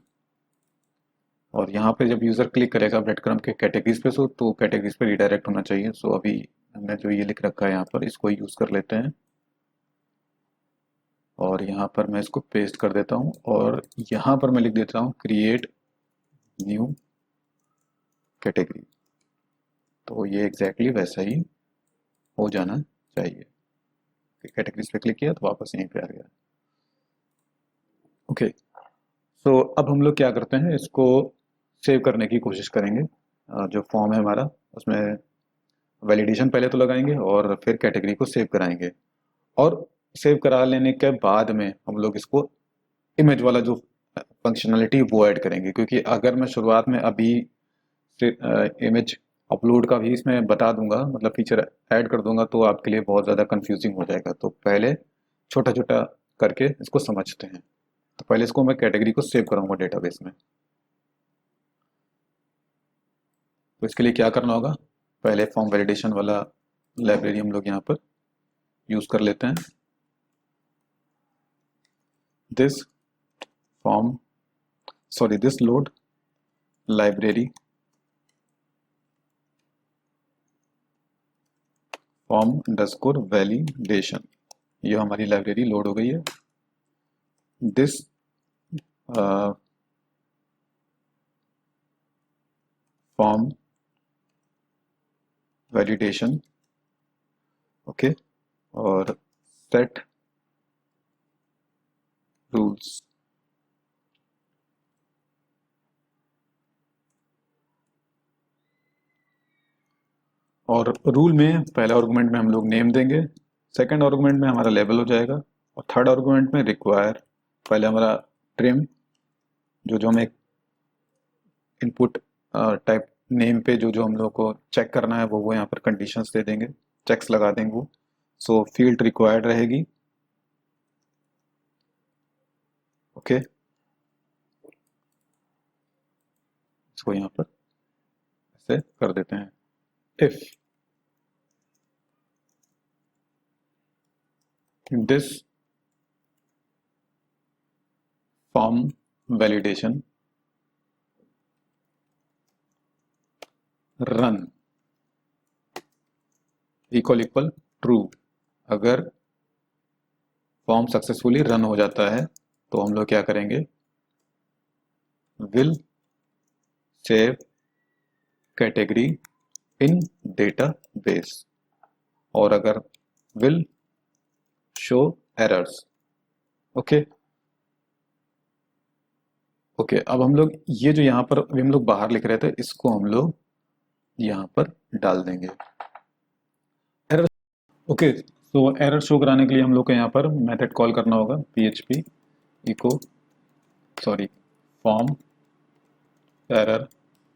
और यहाँ पे जब यूज़र क्लिक करेगा ब्रेड क्रम के कैटेगरीज पे, सो तो कैटेगरीज पे रिडायरेक्ट होना चाहिए। सो अभी हमने जो ये लिख रखा है यहाँ पर, इसको यूज़ कर लेते हैं और यहाँ पर मैं इसको पेस्ट कर देता हूँ और यहाँ पर मैं लिख देता हूँ क्रिएट न्यू कैटेगरी। तो ये एग्जैक्टली वैसा ही हो जाना चाहिए। कैटेगरीज पे क्लिक किया तो वापस यहीं पे आ गया। ओके, सो अब हम लोग क्या करते हैं, इसको सेव करने की कोशिश करेंगे। जो फॉर्म है हमारा उसमें वैलिडेशन पहले तो लगाएंगे और फिर कैटेगरी को सेव कराएंगे, और सेव करा लेने के बाद में हम लोग इसको इमेज वाला जो फंक्शनलिटी वो ऐड करेंगे। क्योंकि अगर मैं शुरुआत में अभी इमेज अपलोड का भी इसमें बता दूंगा, मतलब फीचर ऐड कर दूंगा, तो आपके लिए बहुत ज़्यादा कंफ्यूजिंग हो जाएगा। तो पहले छोटा छोटा करके इसको समझते हैं। तो पहले इसको मैं कैटेगरी को सेव कराऊंगा डेटाबेस में। तो इसके लिए क्या करना होगा, पहले फॉर्म वैलिडेशन वाला लाइब्रेरी हम लोग यहाँ पर यूज़ कर लेते हैं। This form this load library form underscore validation, ये हमारी लाइब्रेरी लोड हो गई है। दिस फॉर्म वैलिडेशन, ओके, और सेट रूल्स। और रूल में पहला आर्गुमेंट में हम लोग नेम देंगे, सेकंड आर्गुमेंट में हमारा लेवल हो जाएगा, और थर्ड आर्गुमेंट में रिक्वायर, पहले हमारा ट्रिम, जो जो हमें इनपुट टाइप नेम पे जो जो हम लोग को चेक करना है वो यहाँ पर कंडीशंस दे देंगे, चेक्स लगा देंगे वो। सो फील्ड रिक्वायर्ड रहेगी। ओके, इसको यहाँ पर ऐसे कर देते हैं। If this form validation run equal true, अगर फॉर्म सक्सेसफुली रन हो जाता है तो हम लोग क्या करेंगे, will save category in database, और अगर will show errors. Okay okay, अब हम लोग ये जो यहाँ पर अभी हम लोग बाहर लिख रहे थे, इसको हम लोग यहाँ पर डाल देंगे। एरर, ओके, तो एरर शो कराने के लिए हम लोग को यहाँ पर मेथड कॉल करना होगा, php echo फॉर्म एरर,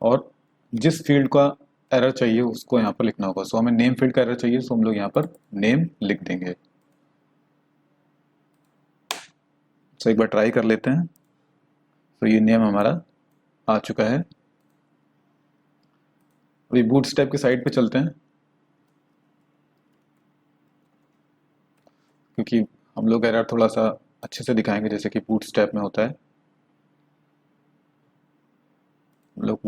और जिस फील्ड का एरर चाहिए उसको यहाँ पर लिखना होगा। सो हमें नेम फील्ड का एरर चाहिए, सो हम लोग यहाँ पर नेम लिख देंगे। सो एक बार ट्राई कर लेते हैं। तो ये नेम हमारा आ चुका है। अभी बूटस्ट्रैप की साइट पे चलते हैं, क्योंकि हम लोग एरर थोड़ा सा अच्छे से दिखाएंगे जैसे कि बूटस्ट्रैप में होता है। हम लोग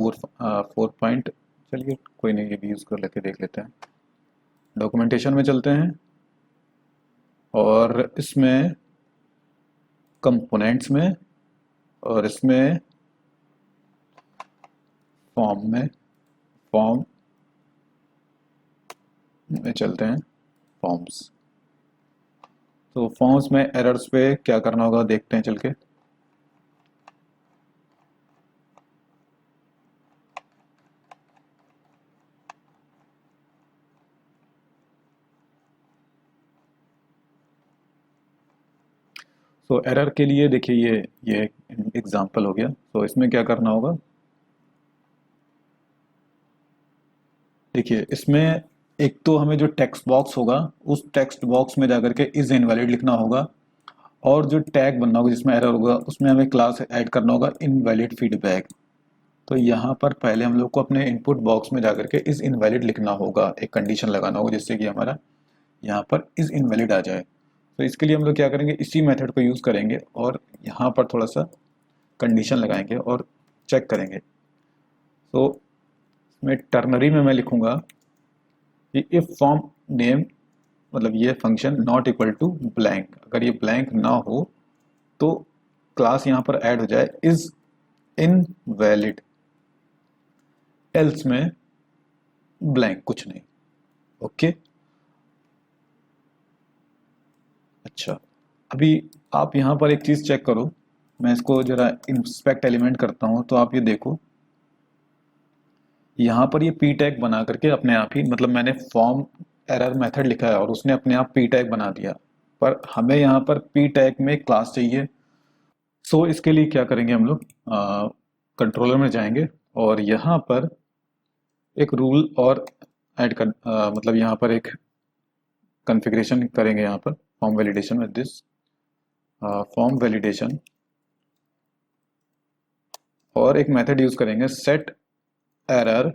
4 पॉइंट, चलिए कोई नहीं, ये भी यूज़ कर लेके देख लेते हैं। डॉक्यूमेंटेशन में चलते हैं और इसमें कंपोनेंट्स में, और इसमें फॉर्म में चलते हैं, फॉर्म्स। तो फॉर्म्स में एरर्स पे क्या करना होगा देखते हैं चल के। सो एरर के लिए देखिए ये एग्जांपल हो गया। तो इसमें क्या करना होगा, देखिए इसमें एक तो हमें जो टेक्स्ट बॉक्स होगा उस टेक्स्ट बॉक्स में जाकर के इज इनवैलिड लिखना होगा, और जो टैग बनना होगा जिसमें एरर होगा उसमें हमें क्लास ऐड करना होगा इनवैलिड फीडबैक। तो यहाँ पर पहले हम लोग को अपने इनपुट बॉक्स में जाकर के इज इनवैलिड लिखना होगा, एक कंडीशन लगाना होगा जिससे कि हमारा यहाँ पर इज इनवैलिड आ जाए। तो इसके लिए हम लोग क्या करेंगे, इसी मेथड को यूज़ करेंगे और यहाँ पर थोड़ा सा कंडीशन लगाएंगे और चेक करेंगे। तो इसमें टर्नरी में मैं लिखूंगा कि इफ फॉर्म नेम, मतलब ये function not equal to blank, अगर ये ब्लैंक ना हो तो क्लास यहाँ पर ऐड हो जाए इज इनवैलिड, एल्स में ब्लैंक कुछ नहीं। ओके, अच्छा अभी आप यहाँ पर एक चीज़ चेक करो, मैं इसको जरा इंस्पेक्ट एलिमेंट करता हूँ तो आप ये देखो यहाँ पर ये पी टैग बना करके अपने आप ही, मतलब मैंने फॉर्म एरर मेथड लिखा है और उसने अपने आप पी टैग बना दिया, पर हमें यहाँ पर पी टैग में क्लास चाहिए। सो इसके लिए क्या करेंगे, हम लोग कंट्रोलर में जाएंगे और यहाँ पर एक रूल और ऐड कर मतलब यहाँ पर एक कॉन्फ़िगरेशन करेंगे, यहाँ पर form validation with this form validation, और एक मेथड यूज करेंगे सेट एरर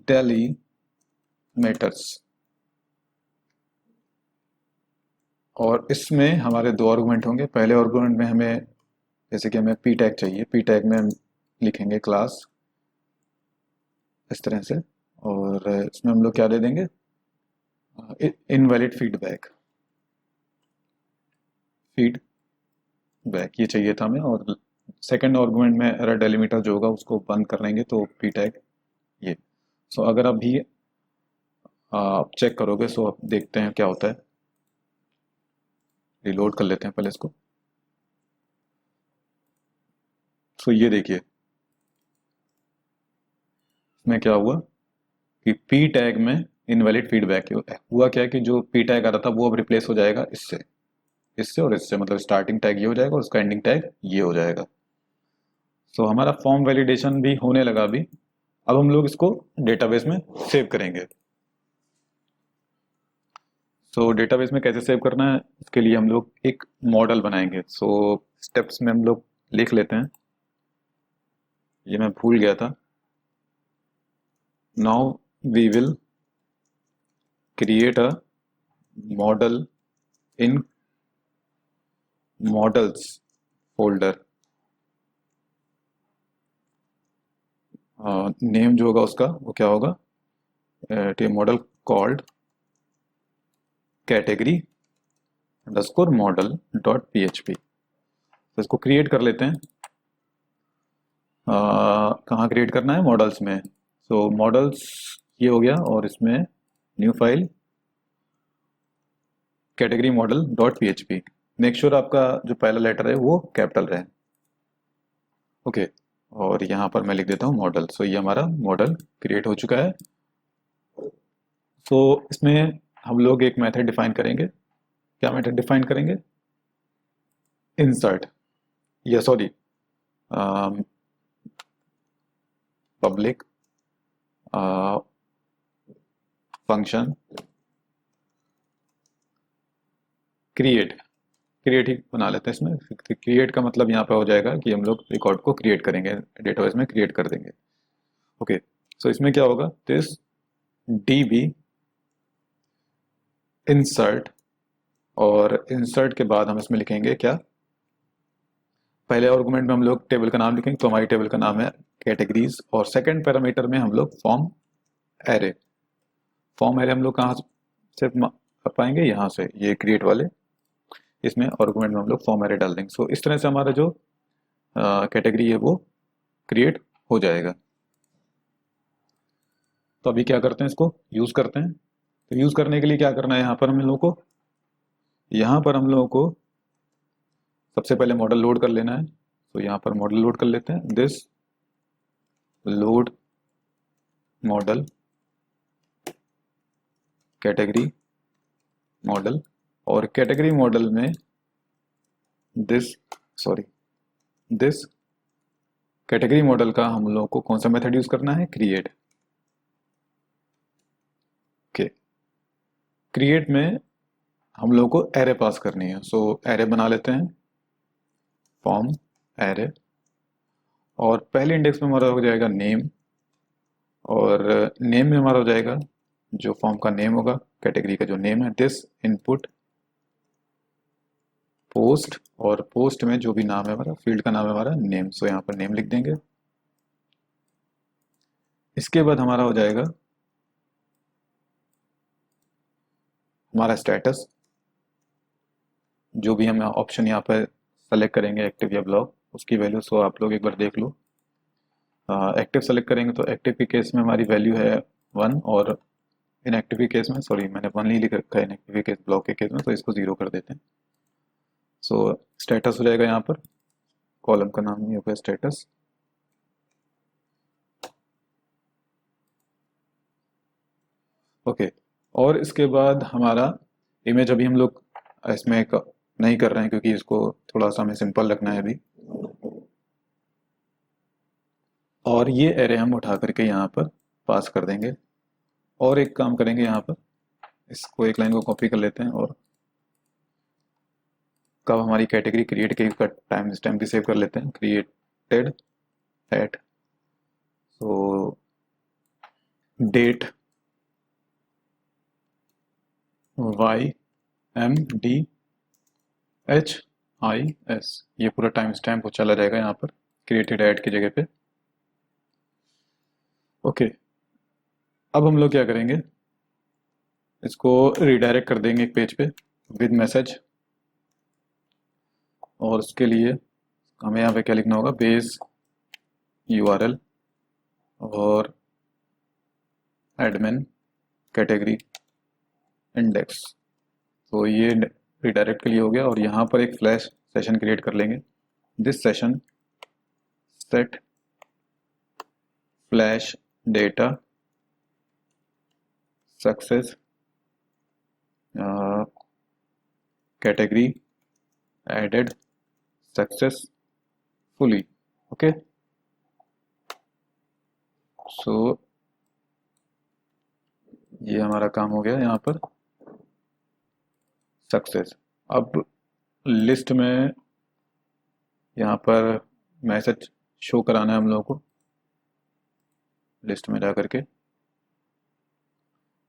डेलीमीटर्स, और इसमें हमारे दो आर्गुमेंट होंगे। पहले आर्गुमेंट में हमें जैसे कि हमें पी टैग चाहिए, पी टैग में हम लिखेंगे क्लास इस तरह से, और इसमें हम लोग क्या दे देंगे, इनवैलिड फीडबैक ये चाहिए था हमें। और सेकंड आर्गुमेंट में एरर डेलीमीटर जो होगा उसको बंद कर लेंगे, तो पी टैग ये। सो अगर अभी आप चेक करोगे, सो आप देखते हैं क्या होता है। रिलोड कर लेते हैं पहले इसको। सो ये देखिए इसमें क्या हुआ कि पी टैग में इनवैलिड फीडबैक हुआ। क्या है कि जो पी टैग आ रहा था वो अब रिप्लेस हो जाएगा इससे, इससे और इससे, मतलब स्टार्टिंग टैग ये हो जाएगा और उसका एंडिंग टैग ये हो जाएगा। सो हमारा फॉर्म वैलिडेशन भी होने लगा अभी। अब हम लोग इसको डेटाबेस में सेव करेंगे। सो डेटाबेस में कैसे सेव करना है, इसके लिए हम लोग एक मॉडल बनाएंगे। सो स्टेप्स में हम लोग लिख लेते हैं, ये मैं भूल गया था। Now we will create a model in models folder. Name जो होगा उसका वो क्या होगा, model called category underscore model dot php। तो इसको क्रिएट कर लेते हैं। कहाँ क्रिएट करना है, मॉडल्स में। सो मॉडल्स ये हो गया, और इसमें new file category model dot php। Make sure आपका जो पहला लेटर है वो कैपिटल रहे। ओके, और यहाँ पर मैं लिख देता हूँ मॉडल। सो ये हमारा मॉडल क्रिएट हो चुका है। सो इसमें हम लोग एक मेथड डिफाइन करेंगे। क्या मेथड डिफाइन करेंगे, इंसर्ट, या sorry public function create. Create ही बना लेते हैं इसमें। क्रिएट का मतलब यहाँ पे हो जाएगा कि हम लोग रिकॉर्ड को क्रिएट करेंगे, डेटाबेस में क्रिएट कर देंगे। ओके, सो इसमें क्या होगा, दिस db इंसर्ट, और इंसर्ट के बाद हम इसमें लिखेंगे क्या, पहले आर्गुमेंट में हम लोग टेबल का नाम लिखेंगे, तो हमारी टेबल का नाम है कैटेगरीज, और सेकंड पैरामीटर में हम लोग फॉर्म एरे। फॉर्म एरे हम लोग कहाँ से पाएंगे, यहाँ से, ये क्रिएट वाले, इसमें आर्गुमेंट में हम लोग फॉर्म एरे डाल देंगे। सो इस तरह से हमारा जो कैटेगरी है वो क्रिएट हो जाएगा। तो अभी क्या करते हैं, इसको यूज़ करते हैं। तो यूज़ करने के लिए क्या करना है, यहाँ पर हम लोगों को, यहाँ पर हम लोगों को सबसे पहले मॉडल लोड कर लेना है। तो यहाँ पर मॉडल लोड कर लेते हैं, this load model category model, और कैटेगरी मॉडल में this sorry this category model का हम लोग को कौन सा मेथड यूज करना है, क्रिएट। ओके, क्रिएट में हम लोग को एरे पास करनी है, सो एरे बना लेते हैं, फॉर्म एरे, और पहले इंडेक्स में हमारा हो जाएगा नेम, और नेम में हमारा हो जाएगा जो फॉर्म का नेम होगा, कैटेगरी का जो नेम है, दिस इनपुट पोस्ट, और पोस्ट में जो भी नाम है हमारा, फील्ड का नाम है हमारा नेम, सो यहाँ पर नेम लिख देंगे। इसके बाद हमारा हो जाएगा हमारा स्टेटस, जो भी हम ऑप्शन यहाँ पर सेलेक्ट करेंगे, एक्टिव या ब्लॉक, उसकी वैल्यू सो आप लोग एक बार देख लो। एक्टिव सेलेक्ट करेंगे तो एक्टिव के केस में हमारी वैल्यू है 1, और इनएक्टिव के केस में, सॉरी मैंने 1 ही लिख रखा है इनएक्टिव के केस, ब्लॉक के केस में, तो इसको 0 कर देते हैं। सो स्टेटस हो जाएगा यहाँ पर, कॉलम का नाम ही होगा स्टेटस। ओके, और इसके बाद हमारा इमेज अभी हम लोग इसमें नहीं कर रहे हैं क्योंकि इसको थोड़ा सा हमें सिंपल रखना है अभी, और ये एरे हम उठा करके यहाँ पर पास कर देंगे। और एक काम करेंगे, यहाँ पर इसको एक लाइन को कॉपी कर लेते हैं, और कब हमारी कैटेगरी क्रिएट की का टाइम स्टैम्प भी सेव कर लेते हैं, created at, so date YMDHIS, ये पूरा टाइम स्टैम्प चला जाएगा यहाँ पर क्रिएटेड एट की जगह पे। ओके, अब हम लोग क्या करेंगे, इसको रिडायरेक्ट कर देंगे एक पेज पे विद मैसेज, और उसके लिए हमें यहाँ पे क्या लिखना होगा, बेस URL और एडमिन कैटेगरी इंडेक्स, तो ये रिडायरेक्ट के लिए हो गया। और यहाँ पर एक फ्लैश सेशन क्रिएट कर लेंगे, this session set flash data success category added successfully. Okay, so ये हमारा काम हो गया यहाँ पर सक्सेस। अब लिस्ट में यहाँ पर मैसेज शो कराना है हम लोगों को, लिस्ट में जा करके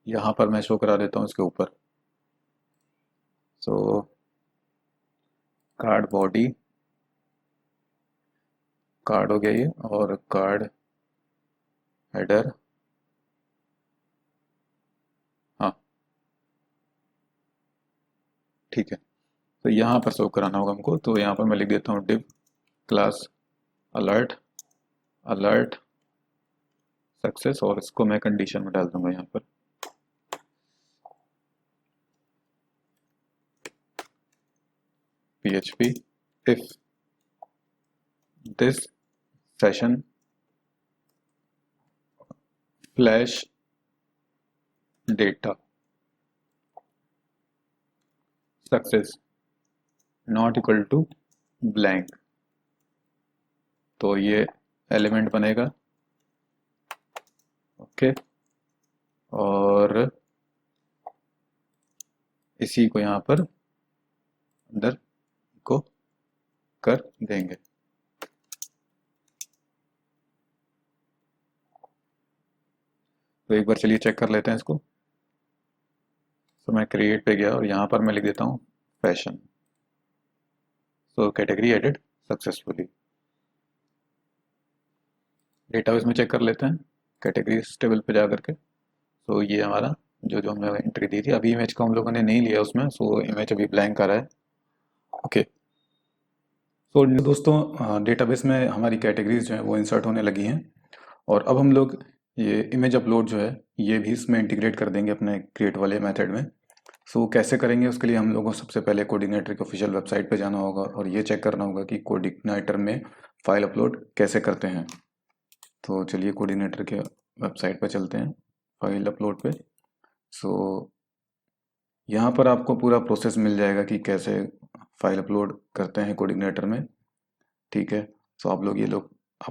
यहाँ पर मैं शो करा देता हूँ इसके ऊपर। सो कार्ड बॉडी, कार्ड हो गया ये, और कार्ड हेडर, हाँ ठीक है, तो यहाँ पर शो कराना होगा हमको। तो यहाँ पर मैं लिख देता हूँ div class alert alert success, और इसको मैं कंडीशन में डाल दूंगा यहाँ पर PHP if this session flash data success not equal to blank, तो ये एलिमेंट बनेगा। ओके, और इसी को यहाँ पर अंदर को कर देंगे। तो एक बार चलिए चेक कर लेते हैं इसको। तो मैं क्रिएट पे गया और यहाँ पर मैं लिख देता हूँ fashion, so category added successfully. Database में चेक कर लेते हैं कैटेगरीज टेबल पे जा करके। सो ये हमारा जो जो हमने एंट्री दी थी, अभी इमेज को हम लोगों ने नहीं लिया उसमें, सो इमेज अभी ब्लैंक आ रहा है। ओके, तो दोस्तों डेटाबेस में हमारी कैटेगरीज जो हैं वो इंसर्ट होने लगी हैं, और अब हम लोग ये इमेज अपलोड जो है ये भी इसमें इंटीग्रेट कर देंगे अपने क्रिएट वाले मेथड में। सो कैसे करेंगे, उसके लिए हम लोगों को सबसे पहले कोऑर्डिनेटर की ऑफिशियल वेबसाइट पे जाना होगा और ये चेक करना होगा कि कोऑर्डिनेटर में फाइल अपलोड कैसे करते हैं। तो चलिए कोऑर्डिनेटर के वेबसाइट पे चलते हैं, फाइल अपलोड पे। सो यहाँ पर आपको पूरा प्रोसेस मिल जाएगा कि कैसे फाइल अपलोड करते हैं कोऑर्डिनेटर में, ठीक है। सो आप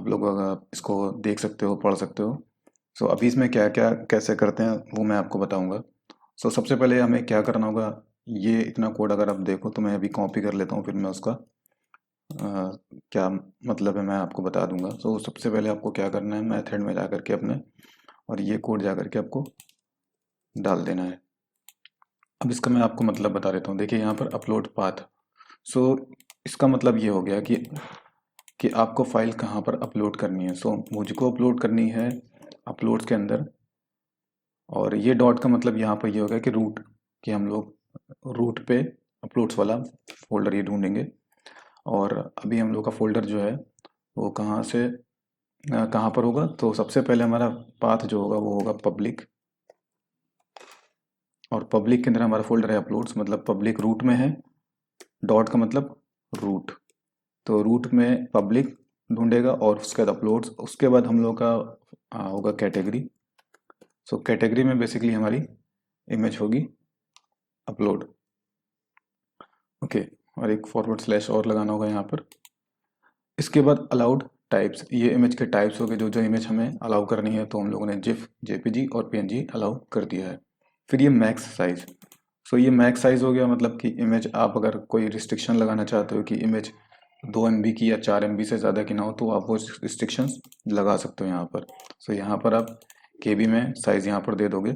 लोग अगर इसको देख सकते हो, पढ़ सकते हो। सो अभी इसमें क्या क्या कैसे करते हैं वो मैं आपको बताऊंगा। सो सबसे पहले हमें क्या करना होगा, ये इतना कोड अगर आप देखो तो मैं अभी कॉपी कर लेता हूँ, फिर मैं उसका क्या मतलब है मैं आपको बता दूंगा। सो सबसे पहले आपको क्या करना है, मेथड में जा करके अपने, और ये कोड जा करके आपको डाल देना है। अब इसका मैं आपको मतलब बता देता हूँ। देखिए यहाँ पर अपलोड पाथ। सो इसका मतलब ये हो गया कि आपको फाइल कहाँ पर अपलोड करनी है। सो मुझको अपलोड करनी है अपलोड्स के अंदर, और ये डॉट का मतलब यहाँ पर ये हो गया कि रूट, कि हम लोग रूट पे अपलोड्स वाला फोल्डर ये ढूंढेंगे। और अभी हम लोग का फोल्डर जो है वो कहाँ पर होगा, तो सबसे पहले हमारा पाथ जो होगा वो होगा पब्लिक, और पब्लिक के अंदर हमारा फोल्डर है अपलोड्स, मतलब पब्लिक रूट में है, डॉट का मतलब रूट। तो रूट में पब्लिक ढूंढेगा और उसके बाद अपलोड्स, उसके बाद हम लोग का होगा कैटेगरी। सो कैटेगरी में बेसिकली हमारी इमेज होगी अपलोड, ओके। और एक फॉरवर्ड स्लैश और लगाना होगा यहाँ पर। इसके बाद अलाउड टाइप्स, ये इमेज के टाइप्स हो गए, जो जो इमेज हमें अलाउ करनी है। तो हम लोगों ने जिफ, जेपीजी और पीएनजी अलाउ कर दिया है। फिर ये मैक्स साइज। सो ये मैक्स साइज हो गया, मतलब कि इमेज आप अगर कोई रिस्ट्रिक्शन लगाना चाहते हो कि इमेज 2 MB की या 4 MB से ज़्यादा की ना हो, तो आप वो रिस्ट्रिक्शंस लगा सकते हो यहाँ पर। सो यहाँ पर आप केबी में साइज़ यहाँ पर दे दोगे।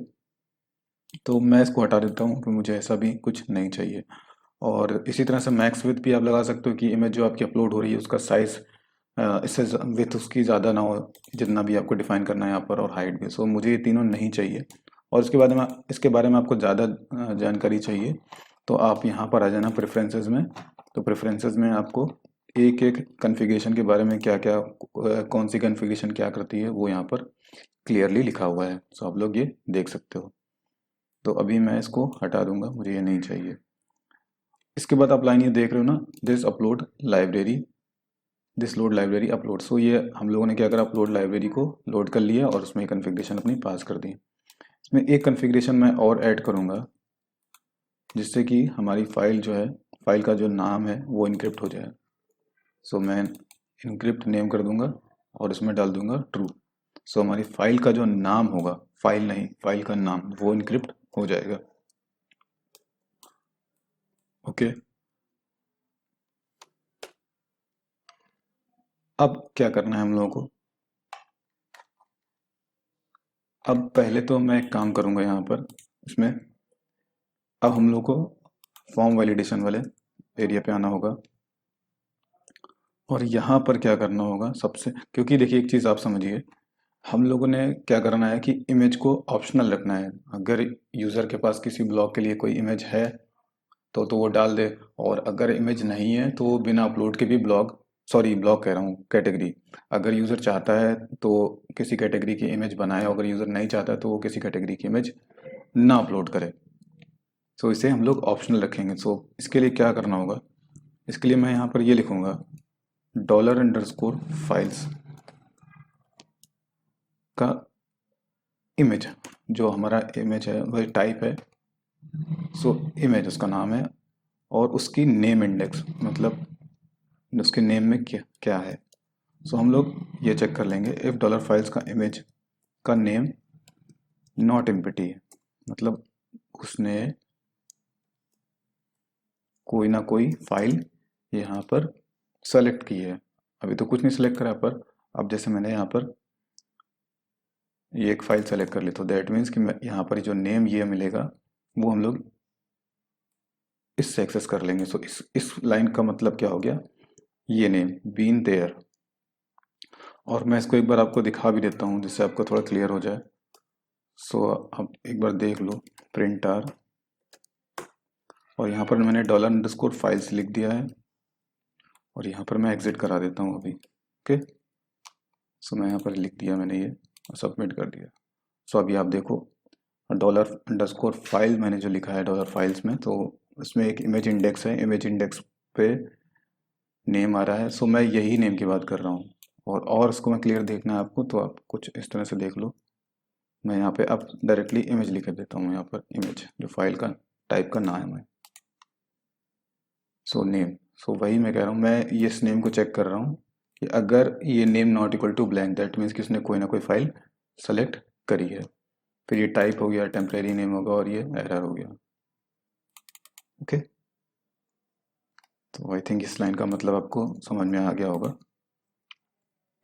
तो मैं इसको हटा देता हूँ कि मुझे ऐसा भी कुछ नहीं चाहिए। और इसी तरह से मैक्स विथ भी आप लगा सकते हो कि इमेज जो आपकी अपलोड हो रही है उसका साइज़ इससे विथ उसकी ज़्यादा ना हो, जितना भी आपको डिफाइन करना है यहाँ पर, और हाइट भी। सो मुझे ये तीनों नहीं चाहिए। और इसके बारे में आपको ज़्यादा जानकारी चाहिए तो आप यहाँ पर आ जाना प्रेफरेंसेस में। तो प्रेफरेंसेस में आपको एक एक कन्फिगरेशन के बारे में क्या क्या कौन सी कन्फिगरेशन क्या करती है वो यहाँ पर क्लियरली लिखा हुआ है। सो आप लोग ये देख सकते हो। तो अभी मैं इसको हटा दूंगा, मुझे ये नहीं चाहिए। इसके बाद आप लाइन ये देख रहे हो ना, this upload library, this load library upload. So ये हम लोगों ने क्या करा, अपलोड लाइब्रेरी को लोड कर लिया और उसमें कन्फिग्रेशन अपनी पास कर दी। इसमें एक कन्फिग्रेशन मैं और ऐड करूँगा, जिससे कि हमारी फाइल जो है, फाइल का जो नाम है वो इनक्रिप्ट हो जाए। सो मैं इनक्रिप्ट नेम कर दूंगा और इसमें डाल दूंगा ट्रू। सो हमारी फाइल का जो नाम होगा, फाइल नहीं, फाइल का नाम, वो इनक्रिप्ट हो जाएगा, ओके। अब क्या करना है हम लोगों को, अब पहले तो मैं एक काम करूंगा यहाँ पर इसमें। अब हम लोग को फॉर्म वैलिडेशन वाले एरिया पे आना होगा, और यहाँ पर क्या करना होगा सबसे, क्योंकि देखिए एक चीज़ आप समझिए, हम लोगों ने क्या करना है कि इमेज को ऑप्शनल रखना है। अगर यूज़र के पास किसी ब्लॉग के लिए कोई इमेज है तो वो डाल दे, और अगर इमेज नहीं है तो वो बिना अपलोड के भी ब्लॉग कह रहा हूँ, कैटेगरी। अगर यूज़र चाहता है तो किसी कैटेगरी की इमेज बनाए, अगर यूज़र नहीं चाहता है तो वो किसी कैटेगरी की इमेज ना अपलोड करे। सो इसे हम लोग ऑप्शनल रखेंगे। सो इसके लिए क्या करना होगा, इसके लिए मैं यहाँ पर ये लिखूँगा $_फाइल्स का इमेज, जो हमारा इमेज है वही टाइप है। सो इमेज उसका नाम है, और उसकी नेम इंडेक्स, मतलब उसके नेम में क्या क्या है। सो हम लोग ये चेक कर लेंगे इफ़ $फाइल्स का इमेज का नेम नॉट एम्प्टी है, मतलब उसने कोई ना कोई फाइल यहाँ पर सेलेक्ट की है। अभी तो कुछ नहीं सेलेक्ट करा पर अब जैसे मैंने यहाँ पर ये एक फाइल सेलेक्ट कर ली, तो दैट मीन्स कि मैं यहाँ पर जो नेम ये मिलेगा वो हम लोग इससे एक्सेस कर लेंगे। सो इस लाइन का मतलब क्या हो गया, ये नेम बीन देयर। और मैं इसको एक बार आपको दिखा भी देता हूँ जिससे आपको थोड़ा क्लियर हो जाए। सो आप एक बार देख लो, प्रिंट आर, और यहाँ पर मैंने $_फाइल्स लिख दिया है, और यहाँ पर मैं एग्जिट करा देता हूँ अभी, ओके। सो मैं यहाँ पर लिख दिया मैंने ये, और सबमिट कर दिया। सो अभी आप देखो $_फाइल मैंने जो लिखा है $फाइल्स में, तो उसमें एक इमेज इंडेक्स है, इमेज इंडेक्स पे नेम आ रहा है। सो मैं यही नेम की बात कर रहा हूँ। और इसको मैं क्लियर देखना है आपको, तो आप कुछ इस तरह से देख लो। मैं यहाँ पे अब डायरेक्टली इमेज लिख देता हूँ यहाँ पर, इमेज जो फाइल का टाइप का नाम है। सो नेम, सो वही मैं कह रहा हूँ, मैं ये इस नेम को चेक कर रहा हूँ कि अगर ये name not equal to blank, that means कि उसने कोई ना कोई फाइल सेलेक्ट करी है। फिर ये टाइप हो गया, टेम्परेरी नेम होगा और ये एरर हो गया। ओके, तो आई थिंक इस लाइन का मतलब आपको समझ में आ गया होगा।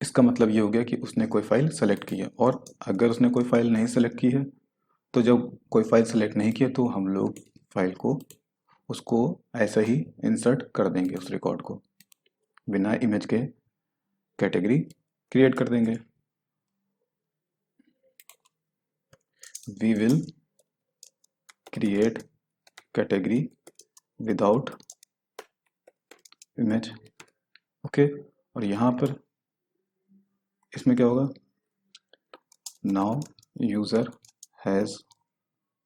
इसका मतलब ये हो गया कि उसने कोई फाइल सेलेक्ट की है, और अगर उसने कोई फाइल नहीं सेलेक्ट की है तो जब कोई फाइल सेलेक्ट नहीं की है तो हम लोग फाइल को उसको ऐसा ही इंसर्ट कर देंगे उस रिकॉर्ड को, बिना इमेज के कैटेगरी क्रिएट कर देंगे। We will create category without image. Okay, और यहाँ पर इसमें क्या होगा, now user has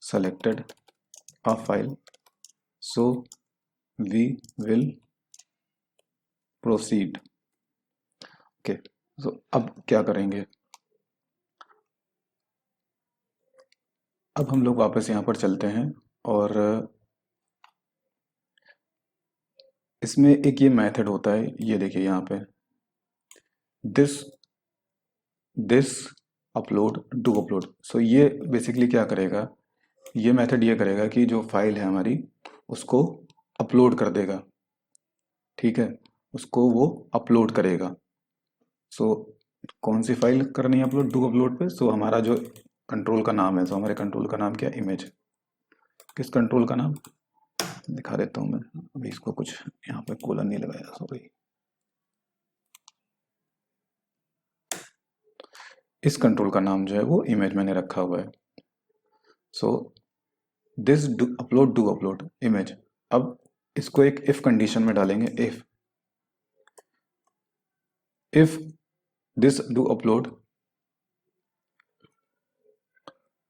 selected a file, so we will proceed। Okay, so अब क्या करेंगे, अब हम लोग वापस यहाँ पर चलते हैं और इसमें एक ये मेथड होता है, ये देखिए यहाँ पे this upload do upload. So ये बेसिकली क्या करेगा, ये मेथड ये करेगा कि जो फाइल है हमारी उसको अपलोड कर देगा, ठीक है, उसको वो अपलोड करेगा। सो कौन सी फाइल करनी है अपलोड, डू अपलोड पे। सो हमारा जो कंट्रोल का नाम है, सो हमारे कंट्रोल का नाम क्या है, इमेज। किस कंट्रोल का नाम दिखा देता हूँ मैं, अभी इसको कुछ यहाँ पे कोलन नहीं लगाया, सॉरी। इस कंट्रोल का नाम जो है वो इमेज मैंने रखा हुआ है। So this do upload image. अब इसको एक इफ कंडीशन में डालेंगे, इफ दिस डू अपलोड,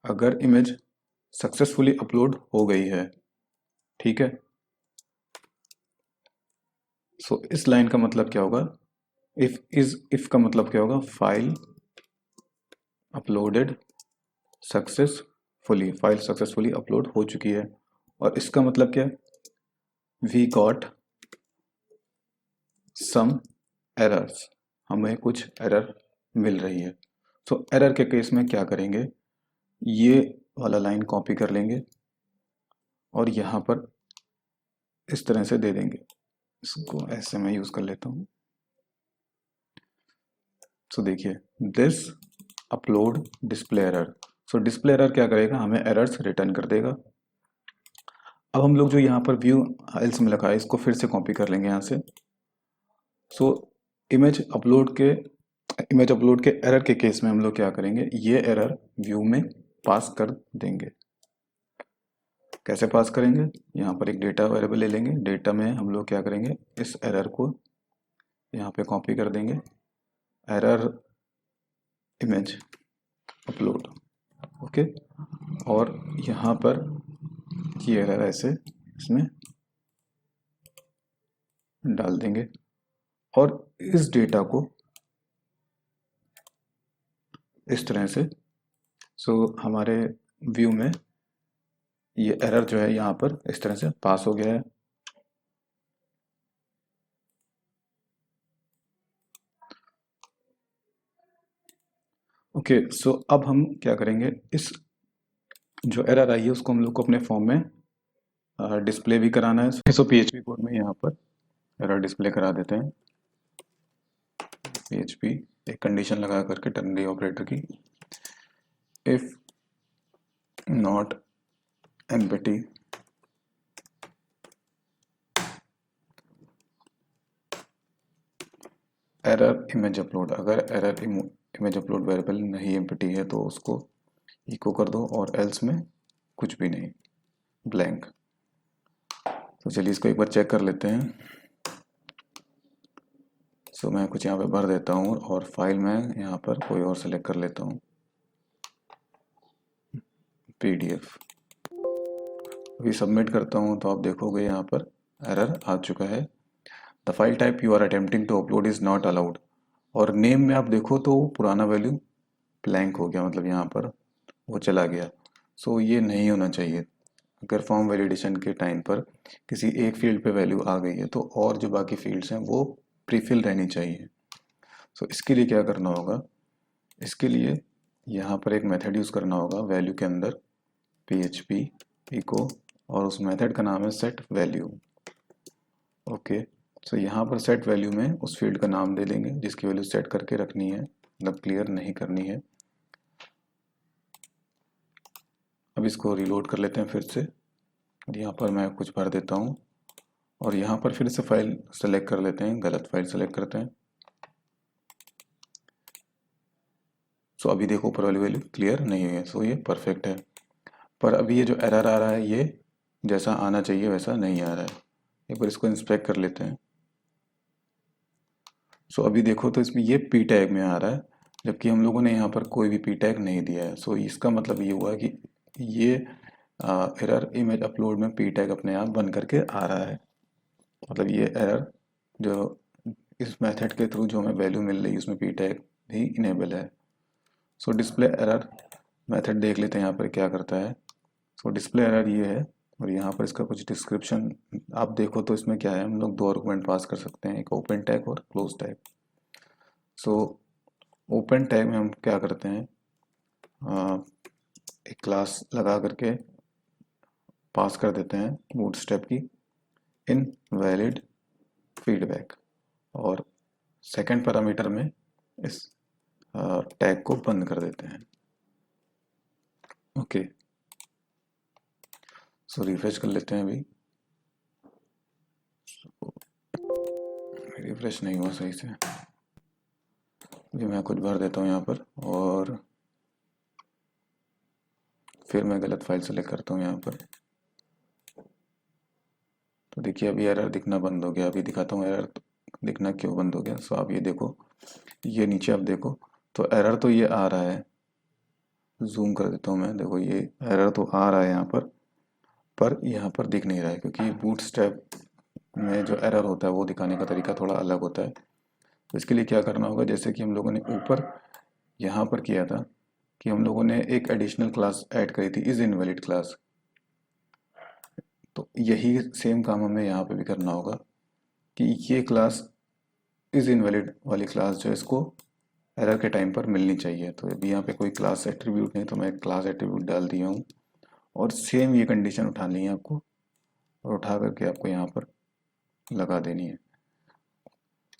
अगर इमेज सक्सेसफुली अपलोड हो गई है, ठीक है। सो इस लाइन का मतलब क्या होगा, इफ का मतलब क्या होगा, file uploaded successfully, file successfully upload हो चुकी है। और इसका मतलब क्या है, वी गॉट सम एरर्स, हमें कुछ एरर मिल रही है। सो एरर के केस में क्या करेंगे, ये वाला लाइन कॉपी कर लेंगे और यहाँ पर इस तरह से दे देंगे, इसको ऐसे मैं यूज कर लेता हूँ। सो देखिए this upload display error. So display error क्या करेगा, हमें एरर्स रिटर्न कर देगा। अब हम लोग जो यहाँ पर व्यू एल्स में लिखा है इसको फिर से कॉपी कर लेंगे यहाँ से। सो इमेज अपलोड के एरर के केस में हम लोग क्या करेंगे, ये एरर व्यू में पास कर देंगे। कैसे पास करेंगे, यहाँ पर एक डेटा वेरिएबल ले लेंगे, डेटा में हम लोग क्या करेंगे, इस एरर को यहाँ पे कॉपी कर देंगे, एरर इमेज अपलोड। ओके, और यहाँ पर ये एरर ऐसे इसमें डाल देंगे और इस डेटा को इस तरह से, सो हमारे व्यू में ये एरर जो है यहाँ पर इस तरह से पास हो गया है। ओके, सो अब हम क्या करेंगे, इस जो एरर आई है उसको हम लोग को अपने फॉर्म में डिस्प्ले भी कराना है। सो PHP कोड में यहाँ पर एरर डिस्प्ले करा देते हैं। PHP एक कंडीशन लगा करके टर्नरी ऑपरेटर की, if not empty error image upload, अगर एरर इमेज अपलोड वेरिएबल नहीं एम्पटी है तो उसको इको कर दो, और एल्स में कुछ भी नहीं, ब्लैंक। तो चलिए इसको एक बार चेक कर लेते हैं। सो मैं कुछ यहाँ पे भर देता हूँ और फाइल में यहाँ पर कोई और सेलेक्ट कर लेता हूँ, PDF। अभी सबमिट करता हूँ तो आप देखोगे यहाँ पर एरर आ चुका है, the file type you are attempting to upload is not allowed. और नेम में आप देखो तो पुराना वैल्यू ब्लैंक हो गया, मतलब यहाँ पर वो चला गया। सो ये नहीं होना चाहिए, अगर फॉर्म वैलिडेशन के टाइम पर किसी एक फील्ड पे वैल्यू आ गई है तो और जो बाकी फील्ड्स हैं वो प्रीफिल रहनी चाहिए। सो इसके लिए क्या करना होगा, इसके लिए यहाँ पर एक मेथड यूज़ करना होगा वैल्यू के अंदर php इको, और उस मेथड का नाम है सेट वैल्यू। ओके, सो यहाँ पर सेट वैल्यू में उस फील्ड का नाम दे देंगे जिसकी वैल्यू सेट करके रखनी है, मतलब क्लियर नहीं करनी है। अब इसको रिलोड कर लेते हैं फिर से, और यहाँ पर मैं कुछ भर देता हूँ, और यहाँ पर फिर से फाइल सेलेक्ट कर लेते हैं, गलत फाइल सेलेक्ट करते हैं। सो अभी देखो ऊपर वाली वैल्यू क्लियर नहीं हुई है, सो ये परफेक्ट है। पर अभी ये जो एरर आ रहा है ये जैसा आना चाहिए वैसा नहीं आ रहा है। एक बार इसको इंस्पेक्ट कर लेते हैं। सो अभी देखो तो इसमें ये पी टैग में आ रहा है, जबकि हम लोगों ने यहाँ पर कोई भी पी टैग नहीं दिया है। सो इसका मतलब ये हुआ कि ये एरर इमेज अपलोड में पी टैग अपने आप बन करके आ रहा है। मतलब ये एरर जो इस मेथड के थ्रू जो हमें वैल्यू मिल रही है उसमें पी टैग भी इनेबल है। सो डिस्प्ले एरर मेथड देख लेते हैं यहाँ पर क्या करता है। सो डिस्प्ले एरर ये है, और यहाँ पर इसका कुछ डिस्क्रिप्शन आप देखो तो इसमें क्या है, हम लोग दो आर्गुमेंट पास कर सकते हैं, एक ओपन टैग और close tag. So open tag में हम क्या करते हैं, एक क्लास लगा करके पास कर देते हैं बूटस्ट्रैप की इन वैलिड फीडबैक, और सेकंड पैरामीटर में इस टैग को बंद कर देते हैं। ओके, सो रिफ्रेश कर लेते हैं। अभी रिफ्रेश नहीं हुआ सही से, अभी मैं कुछ भर देता हूँ यहाँ पर, और फिर मैं गलत फाइल सेलेक्ट करता हूँ यहाँ पर। तो देखिए अभी एरर दिखना बंद हो गया। अभी दिखाता हूँ एरर दिखना क्यों बंद हो गया। सो आप ये देखो, ये नीचे आप देखो तो एरर तो ये आ रहा है, जूम कर देता हूँ मैं, देखो ये एरर तो आ रहा है यहाँ पर यहाँ पर दिख नहीं रहा है, क्योंकि बूटस्ट्रैप में जो एरर होता है वो दिखाने का तरीका थोड़ा अलग होता है। तो इसके लिए क्या करना होगा, जैसे कि हम लोगों ने ऊपर यहाँ पर किया था कि हम लोगों ने एक एडिशनल क्लास ऐड करी थी इज इनवैलिड क्लास, तो यही सेम काम हमें यहाँ पे भी करना होगा कि ये क्लास इज इनवैलिड वाली क्लास जो है इसको एरर के टाइम पर मिलनी चाहिए। तो अभी यहाँ पे कोई क्लास एट्रीब्यूट नहीं, तो मैं क्लास एट्रीब्यूट डाल दिया हूँ, और सेम ये कंडीशन उठानी है आपको, और उठा करके आपको यहाँ पर लगा देनी है।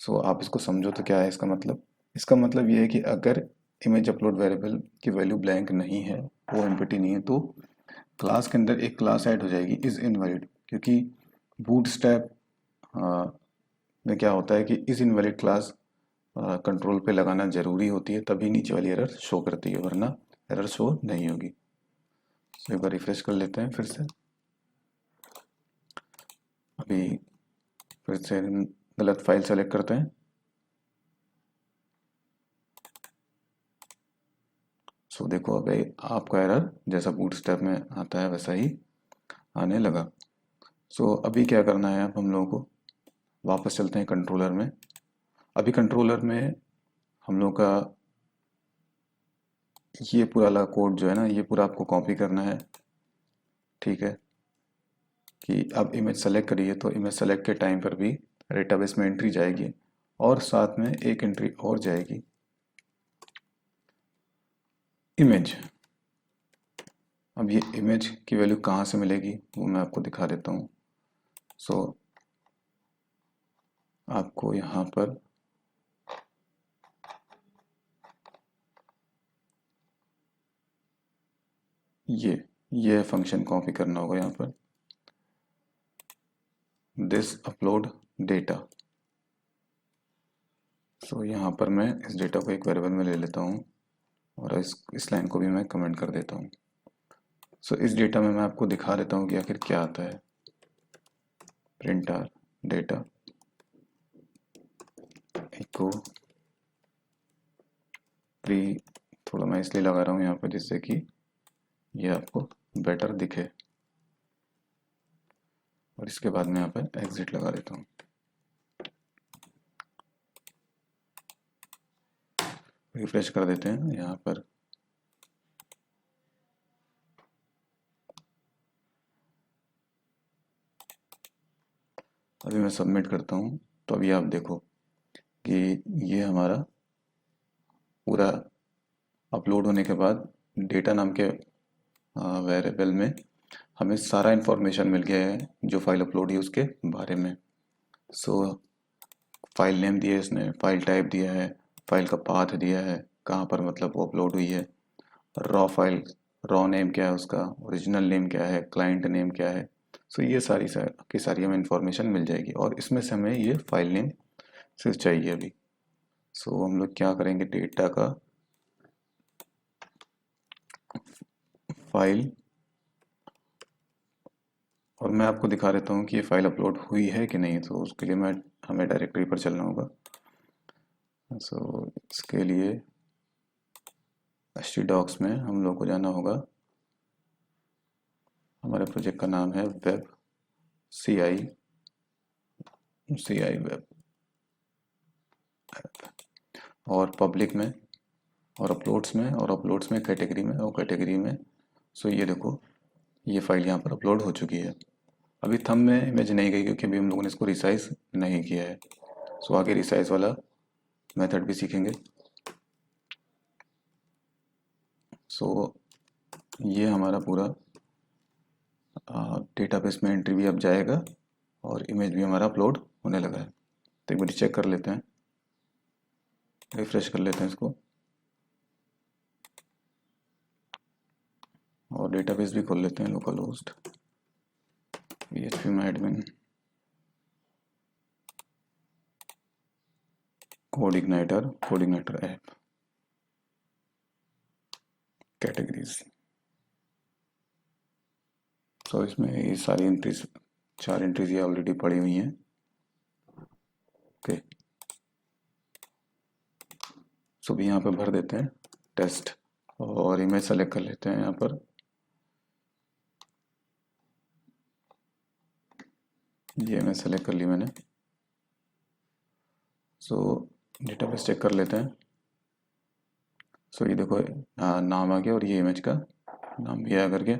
सो आप इसको समझो तो क्या है इसका मतलब, इसका मतलब ये है कि अगर इमेज अपलोड वेरिएबल की वैल्यू ब्लैंक नहीं है, वो एम्प्टी नहीं है, तो क्लास के अंदर एक क्लास ऐड हो जाएगी इज इनवैलिड, क्योंकि बूटस्ट्रैप में क्या होता है कि इज इनवैलिड क्लास कंट्रोल पे लगाना ज़रूरी होती है, तभी नीचे वाली एरर शो करती है, वरना एरर शो नहीं होगी। तो एक बार रिफ्रेश कर लेते हैं फिर से। अभी फिर से गलत फाइल सेलेक्ट करते हैं। सो देखो अभी आपका एरर जैसा बूटस्ट्रैप में आता है वैसा ही आने लगा। सो अभी क्या करना है, अब हम लोगों को वापस चलते हैं कंट्रोलर में। अभी कंट्रोलर में हम लोग का ये पूरा वाला कोड जो है ना, ये पूरा आपको कॉपी करना है। ठीक है, कि अब इमेज सेलेक्ट करिए तो इमेज सेलेक्ट के टाइम पर भी डेटाबेस में एंट्री जाएगी, और साथ में एक एंट्री और जाएगी इमेज। अब ये इमेज की वैल्यू कहाँ से मिलेगी वो मैं आपको दिखा देता हूँ। सो आपको यहाँ पर ये फंक्शन कॉपी करना होगा यहाँ पर, दिस अपलोड डेटा। सो यहाँ पर मैं इस डेटा को एक वेरिएबल में ले लेता हूँ, और इस लाइन को भी मैं कमेंट कर देता हूँ। सो इस डेटा में मैं आपको दिखा देता हूँ कि आखिर क्या आता है। Print r data echo pre, थोड़ा मैं इसलिए लगा रहा हूँ यहाँ पर जिससे कि ये आपको बेटर दिखे, और इसके बाद मैं यहाँ पर एग्जिट लगा देता हूँ। रिफ्रेश कर देते हैं यहाँ पर। अभी मैं सबमिट करता हूँ, तो अभी आप देखो कि ये हमारा पूरा अपलोड होने के बाद डेटा नाम के वेरिएबल में हमें सारा इन्फॉर्मेशन मिल गया है जो फाइल अपलोड हुई उसके बारे में। सो फाइल नेम दिया है इसने, फाइल टाइप दिया है, फाइल का पाथ दिया है, कहाँ पर मतलब वो अपलोड हुई है, रॉ फाइल, रॉ नेम क्या है उसका, ओरिजिनल नेम क्या है, क्लाइंट नेम क्या है। सो ये सारी हमें इन्फॉर्मेशन मिल जाएगी और इसमें से हमें ये फाइल नेम सिर्फ चाहिए अभी। सो हम लोग क्या करेंगे, डेटा का फाइल, और मैं आपको दिखा देता हूँ कि ये फाइल अपलोड हुई है कि नहीं। तो उसके लिए हमें डायरेक्टरी पर चलना होगा। सो इसके लिए htdocs में हम लोग को जाना होगा, हमारे प्रोजेक्ट का नाम है वेब CI वेब, और पब्लिक में, और अपलोड्स में कैटेगरी में, और कैटेगरी में। सो ये देखो, ये फाइल यहाँ पर अपलोड हो चुकी है। अभी थंब में इमेज नहीं गई क्योंकि अभी हम लोगों ने इसको रिसाइज नहीं किया है। सो आगे रिसाइज वाला मेथड भी सीखेंगे। सो ये हमारा पूरा डेटाबेस में एंट्री भी अब जाएगा और इमेज भी हमारा अपलोड होने लगा है। तो एक बार चेक कर लेते हैं, रिफ्रेश कर लेते हैं इसको, और डेटाबेस भी खोल लेते हैं, local host phpMyAdmin CodeIgniter app categories. So इसमें ये सारी एंट्रीज, 4 एंट्रीज ये ऑलरेडी पड़ी हुई हैं। ओके, सो भी यहाँ पर भर देते हैं टेस्ट, और इमेज सेलेक्ट कर लेते हैं यहाँ पर। ये इमेज सेलेक्ट कर ली मैंने। सो डेटाबेस चेक कर लेते हैं। सो ये देखो, नाम आ गया और ये इमेज का नाम भी आया करके,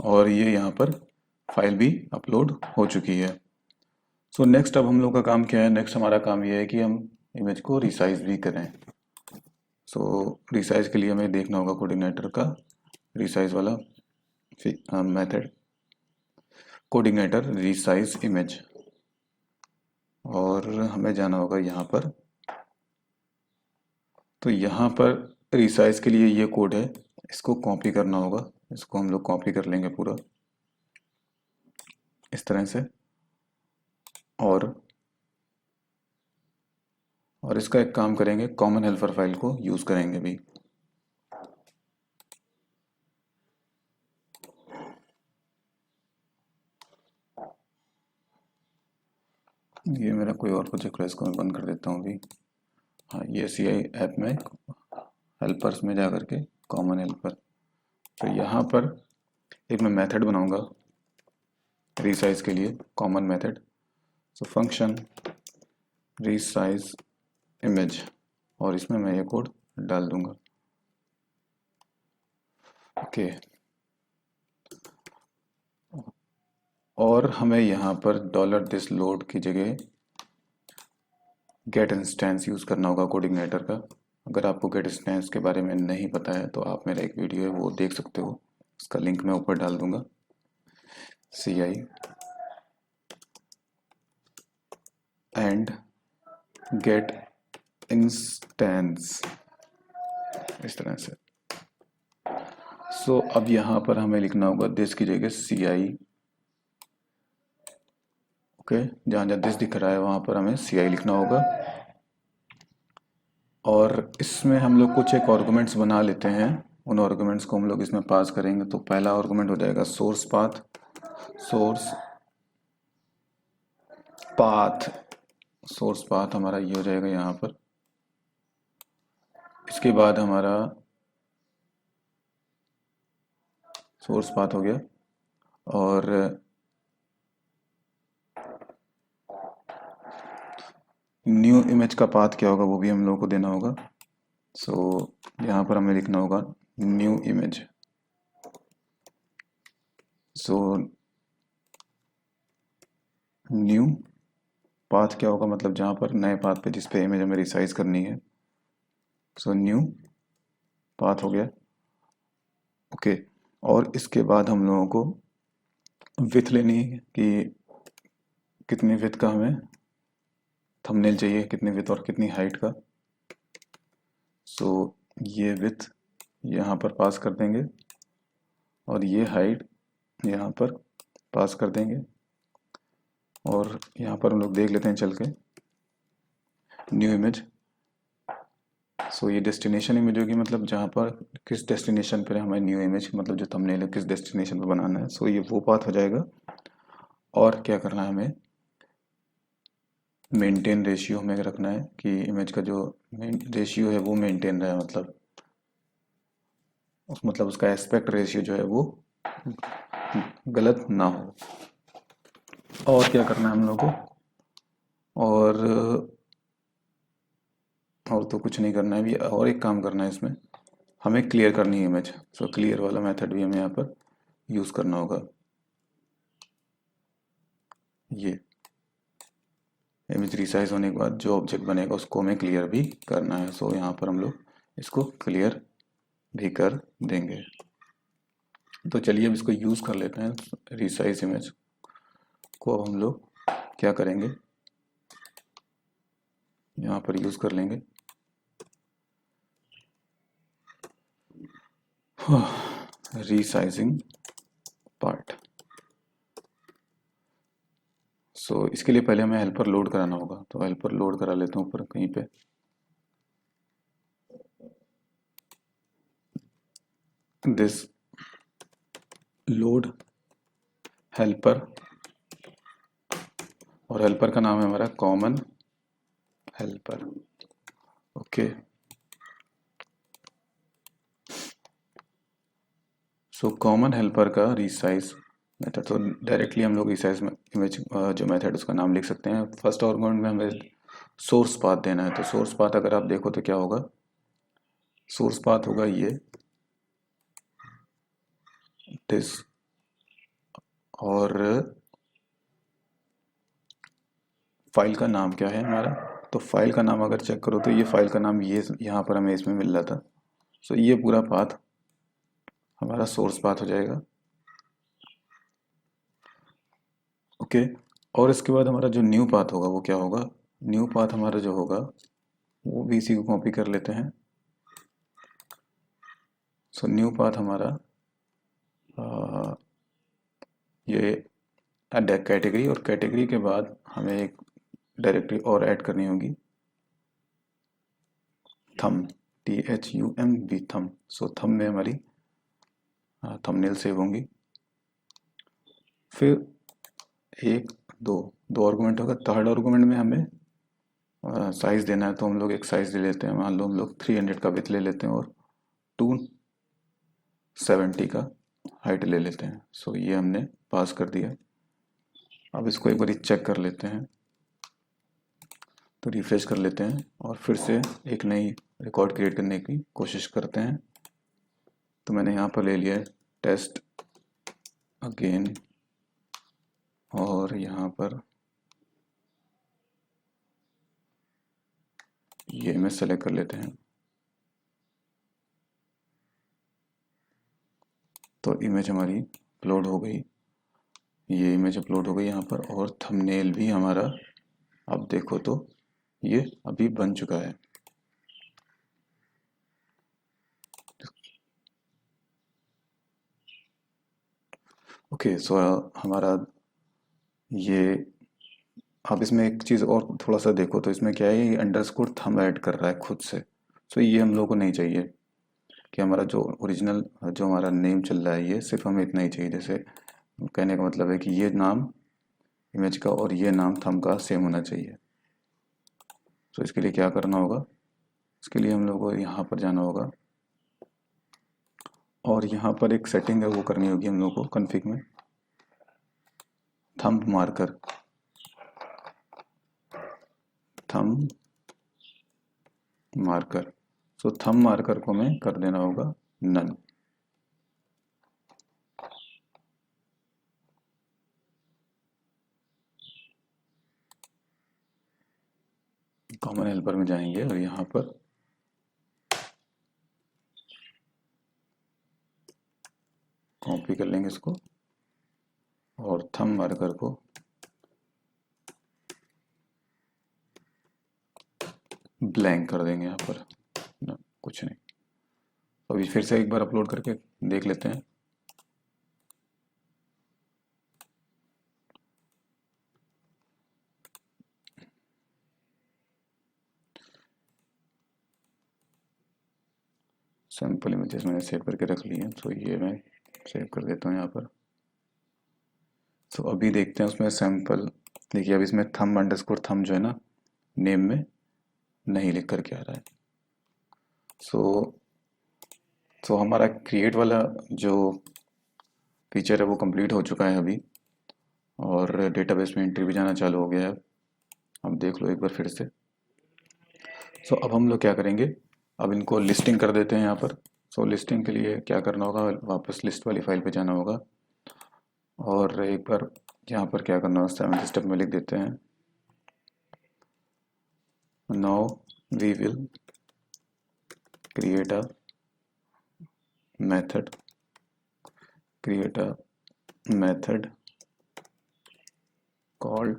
और ये यहाँ पर फाइल भी अपलोड हो चुकी है। सो नेक्स्ट अब हम लोग का काम क्या है, नेक्स्ट हमारा काम ये है कि हम इमेज को रिसाइज भी करें। सो रिसाइज के लिए हमें देखना होगा कोऑर्डिनेटर का रिसाइज वाला मेथड, कोऑर्डिनेटर रिसाइज इमेज, और हमें जाना होगा यहाँ पर। तो यहाँ पर रिसाइज के लिए ये कोड है, इसको कॉपी करना होगा। इसको हम लोग कॉपी कर लेंगे पूरा इस तरह से, और इसका एक काम करेंगे, कॉमन हेल्पर फाइल को यूज करेंगे भी। ये मेरा कोई और प्रोजेक्ट है, इसको मैं बंद कर देता हूँ अभी। हाँ, ये CI ऐप में हेल्पर्स में जा करके कॉमन हेल्पर, तो यहाँ पर एक मैं मेथड बनाऊंगा रिसाइज के लिए, common method. So function resize image, और इसमें मैं ये कोड डाल दूंगा। ओके, और हमें यहाँ पर $this load की जगह गेट इंस्टेंस यूज़ करना होगा कोऑर्डिनेटर का। अगर आपको गेट इंस्टेंस के बारे में नहीं पता है तो आप मेरा एक वीडियो है वो देख सकते हो, उसका लिंक मैं ऊपर डाल दूंगा। CI एंड गेट इंस्टेंस, इस तरह से। सो अब यहाँ पर हमें लिखना होगा दिस की जगह CI। ओके, जहाँ जहाँ दिस दिख रहा है वहाँ पर हमें CI लिखना होगा, और इसमें हम लोग कुछ एक आर्गुमेंट्स बना लेते हैं। उन आर्गुमेंट्स को हम लोग इसमें पास करेंगे। तो पहला आर्गुमेंट हो जाएगा सोर्स पाथ, सोर्स पाथ हमारा ये हो जाएगा यहाँ पर। इसके बाद हमारा सोर्स पाथ हो गया, और न्यू इमेज का पाथ क्या होगा वो भी हम लोगों को देना होगा। सो यहाँ पर हमें लिखना होगा new image. So new path क्या होगा, मतलब जहाँ पर नए पाथ पे जिस पे इमेज हमें रिसाइज करनी है। सो न्यू पाथ हो गया। ओके, और इसके बाद हम लोगों को विथ लेनी है कि कितनी विथ का हमें थंबनेल चाहिए, कितनी विथ और कितनी हाइट का। सो ये विथ यहाँ पर पास कर देंगे और ये हाइट यहाँ पर पास कर देंगे। और यहाँ पर हम लोग देख लेते हैं चल के न्यू इमेज। सो ये डेस्टिनेशन इमेज होगी, मतलब जहाँ पर किस डेस्टिनेशन पर हमें न्यू इमेज, मतलब जो थंबनेल है किस डेस्टिनेशन पर बनाना है। सो ये वो पाथ हो जाएगा। और क्या करना है, हमें मेंटेन रेशियो हमें रखना है कि इमेज का जो रेशियो है वो मेंटेन रहे, मतलब उसका एस्पेक्ट रेशियो जो है वो गलत ना हो। और क्या करना है हम लोग को, और तो कुछ नहीं करना है भी। और एक काम करना है, इसमें हमें क्लियर करनी है इमेज। सो क्लियर वाला मेथड भी हमें यहाँ पर यूज़ करना होगा। ये इमेज रिसाइज होने के बाद जो ऑब्जेक्ट बनेगा उसको हमें क्लियर भी करना है। सो यहाँ पर हम लोग इसको क्लियर भी कर देंगे। तो चलिए अब इसको यूज़ कर लेते हैं। रिसाइज इमेज को अब हम लोग क्या करेंगे, यहाँ पर यूज़ कर लेंगे रीसाइजिंग पार्ट। सो इसके लिए पहले हमें हेल्पर लोड कराना होगा, तो हेल्पर लोड करा लेता हूँ ऊपर कहीं पे। दिस लोड हेल्पर, और हेल्पर का नाम है हमारा common helper. Okay, so common helper का रिसाइज मेथड, तो डायरेक्टली हम लोग रिसाइज इमेज जो मेथड उसका नाम लिख सकते हैं। फर्स्ट आर्गुमेंट में हमें सोर्स पाथ देना है। तो सोर्स पाथ अगर आप देखो तो क्या होगा, सोर्स पाथ होगा ये दिस, और फाइल का नाम क्या है हमारा। तो फाइल का नाम अगर चेक करो तो ये फाइल का नाम ये यहाँ पर हमें इसमें मिल रहा था। सो ये पूरा पाथ हमारा सोर्स पाथ हो जाएगा। ओके, और इसके बाद हमारा जो न्यू पाथ होगा वो क्या होगा, न्यू पाथ हमारा जो होगा वो भी इसी को कॉपी कर लेते हैं। सो न्यू पाथ हमारा ये कैटेगरी, और कैटेगरी के बाद हमें एक डायरेक्टरी और ऐड करनी होगी, थम, THUMB थम। सो थम में हमारी थंबनेल सेव होंगी। फिर एक दो आर्गुमेंट होगा। थर्ड आर्गुमेंट में हमें साइज देना है, तो हम लोग एक साइज ले लेते हैं। मान लो हम लोग 300 का विड्थ ले लेते हैं और 270 का हाइट ले लेते हैं। सो ये हमने पास कर दिया। अब इसको एक बार चेक कर लेते हैं, तो रिफ्रेश कर लेते हैं और फिर से एक नई रिकॉर्ड क्रिएट करने की कोशिश करते हैं। तो मैंने यहाँ पर ले लिया है टेस्ट अगेन, और यहाँ पर ये इमेज सेलेक्ट कर लेते हैं। तो इमेज हमारी अपलोड हो गई, ये इमेज अपलोड हो गई यहाँ पर, और थंबनेल भी हमारा अब देखो तो ये अभी बन चुका है। ओके, सो हमारा ये, आप इसमें एक चीज़ और थोड़ा सा देखो तो इसमें क्या है, ये अंडरस्कोर थंब ऐड कर रहा है खुद से। सो ये हम लोग को नहीं चाहिए कि हमारा जो ओरिजिनल जो हमारा नेम चल रहा है ये सिर्फ हमें इतना ही चाहिए। जैसे कहने का मतलब है कि ये नाम इमेज का और ये नाम थंब का सेम होना चाहिए। तो इसके लिए क्या करना होगा, इसके लिए हम लोग को यहाँ पर जाना होगा और यहाँ पर एक सेटिंग है वो करनी होगी हम लोग को कॉन्फ़िग में, थंब मार्कर, थंब मार्कर। सो थंब मार्कर को हमें कर देना होगा नन। कॉमन हेल्पर में जाएंगे और यहाँ पर कॉपी कर लेंगे इसको और थंब मार्कर को ब्लैंक कर देंगे यहाँ पर ना, कुछ नहीं। अभी फिर से एक बार अपलोड करके देख लेते हैं। सैम्पल इमेजेस मैंने सेव करके रख लिए हैं, तो ये मैं सेव कर देता हूँ यहाँ पर। तो अभी देखते हैं उसमें सैम्पल। देखिए अब इसमें थंब अंडरस्कोर थंब जो है ना, नेम में नहीं लिख करके आ रहा है। सो हमारा क्रिएट वाला जो फीचर है वो कंप्लीट हो चुका है अभी, और डेटाबेस में एंट्री भी जाना चालू हो गया है। अब देख लो एक बार फिर से। सो अब हम लोग क्या करेंगे, अब इनको लिस्टिंग कर देते हैं यहाँ पर। सो लिस्टिंग के लिए क्या करना होगा, वापस लिस्ट वाली फाइल पे जाना होगा और एक बार यहाँ पर क्या करना होगा, 7th स्टेप में लिख देते हैं, now we will create a method called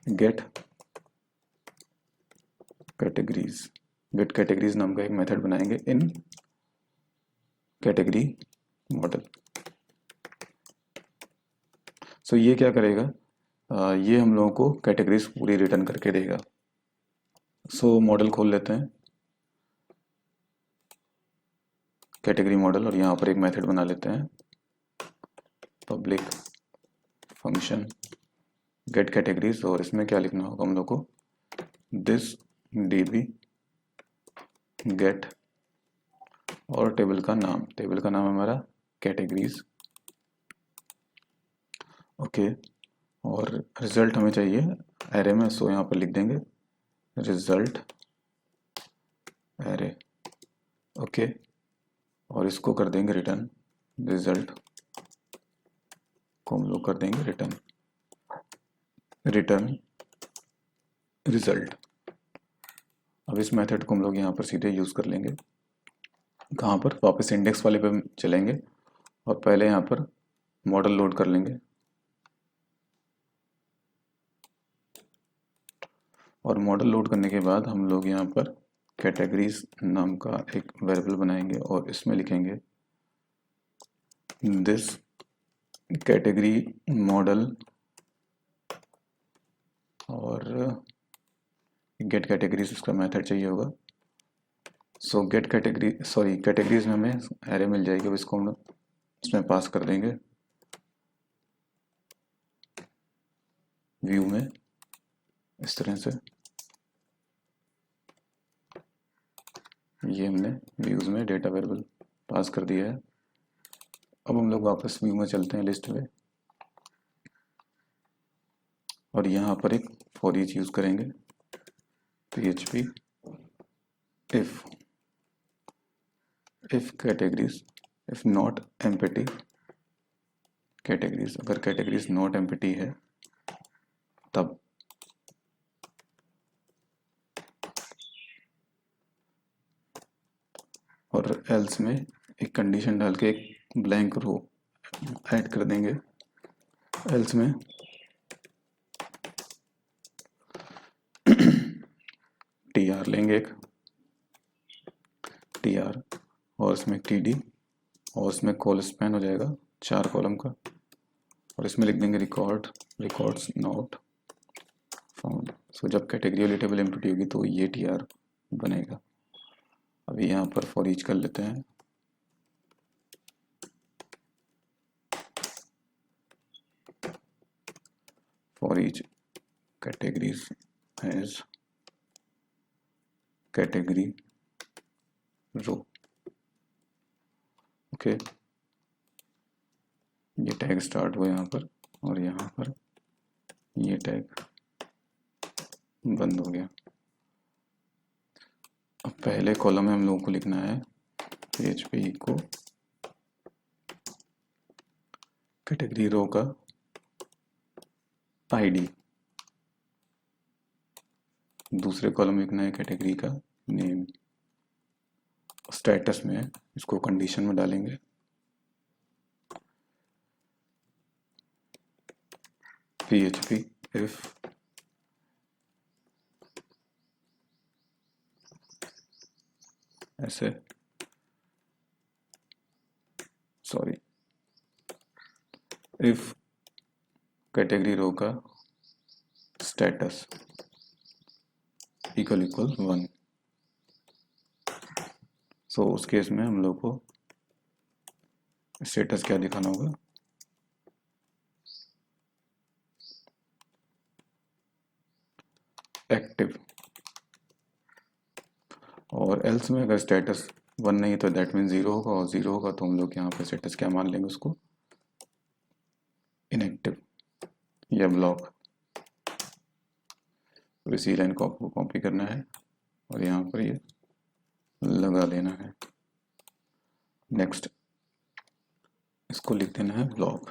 get categories नाम का एक मेथड बनाएंगे इन कैटेगरी मॉडल। सो ये क्या करेगा, ये हम लोगों को कैटेगरीज पूरी रिटर्न करके देगा। सो मॉडल खोल लेते हैं, कैटेगरी मॉडल, और यहाँ पर एक मेथड बना लेते हैं, पब्लिक फंक्शन गेट कैटेगरीज। और इसमें क्या लिखना होगा हम लोग को, दिस db गेट और टेबल का नाम हमारा कैटेगरीज। ओके, और रिजल्ट हमें चाहिए एरे में, सो यहाँ पर लिख देंगे रिजल्ट एरे। ओके, और इसको कर देंगे रिटर्न, रिजल्ट को हम लोग कर देंगे रिटर्न रिजल्ट। अब इस मेथड को हम लोग यहाँ पर सीधे यूज़ कर लेंगे। कहाँ पर, वापस इंडेक्स वाले पे चलेंगे और पहले यहाँ पर मॉडल लोड कर लेंगे, और मॉडल लोड करने के बाद हम लोग यहाँ पर कैटेगरीज नाम का एक वेरिएबल बनाएंगे और इसमें लिखेंगे दिस कैटेगरी मॉडल, और गेट कैटेगरीज उसका मेथड चाहिए होगा। सो गेट कैटेगरीज में हमें एरे मिल जाएगी, अब इसको हम इसमें पास कर देंगे व्यू में इस तरह से। ये हमने व्यूज में डेटा वेरिएबल पास कर दिया है। अब हम लोग वापस व्यू में चलते हैं, लिस्ट में, और यहाँ पर एक फॉर ईच यूज करेंगे, php if categories if not empty categories, अगर कैटेगरीज नॉट एम्प्टी है तब और एल्स में एक कंडीशन डाल के एक ब्लैंक रो ऐड कर देंगे। एल्स में tr लेंगे, एक tr और इसमें td, और उसमें कॉल स्पैन हो जाएगा 4 कॉलम का, और इसमें लिख देंगे रिकॉर्ड्स नॉट फाउंड। सो जब कैटेगरी वाली टेबल एम्प्टी होगी तो ये tr बनेगा। अभी यहाँ पर फॉर ईच कर लेते हैं, for each categories as category row. Okay, ये टैग स्टार्ट हुआ यहाँ पर, और यहाँ पर ये टैग बंद हो गया। अब पहले कॉलम में हम लोगों को लिखना है php को कैटेगरी रो का आईडी, दूसरे कॉलम में लिखना है कैटेगरी का नेम, स्टेटस में इसको कंडीशन में डालेंगे PHP if ऐसे सॉरी इफ कैटेगरी रो का स्टेटस इक्वल 1। सो उस केस में हम लोग को स्टेटस क्या दिखाना होगा, एक्टिव। और एल्स में अगर स्टेटस 1 नहीं तो दैट मीन 0 होगा, और 0 होगा तो हम लोग यहाँ पे स्टेटस क्या मान लेंगे उसको, इनएक्टिव या ब्लॉक। तो इसी लाइन को आपको कॉपी करना है और यहाँ पर ये लगा लेना है। नेक्स्ट इसको लिख देना है ब्लॉक।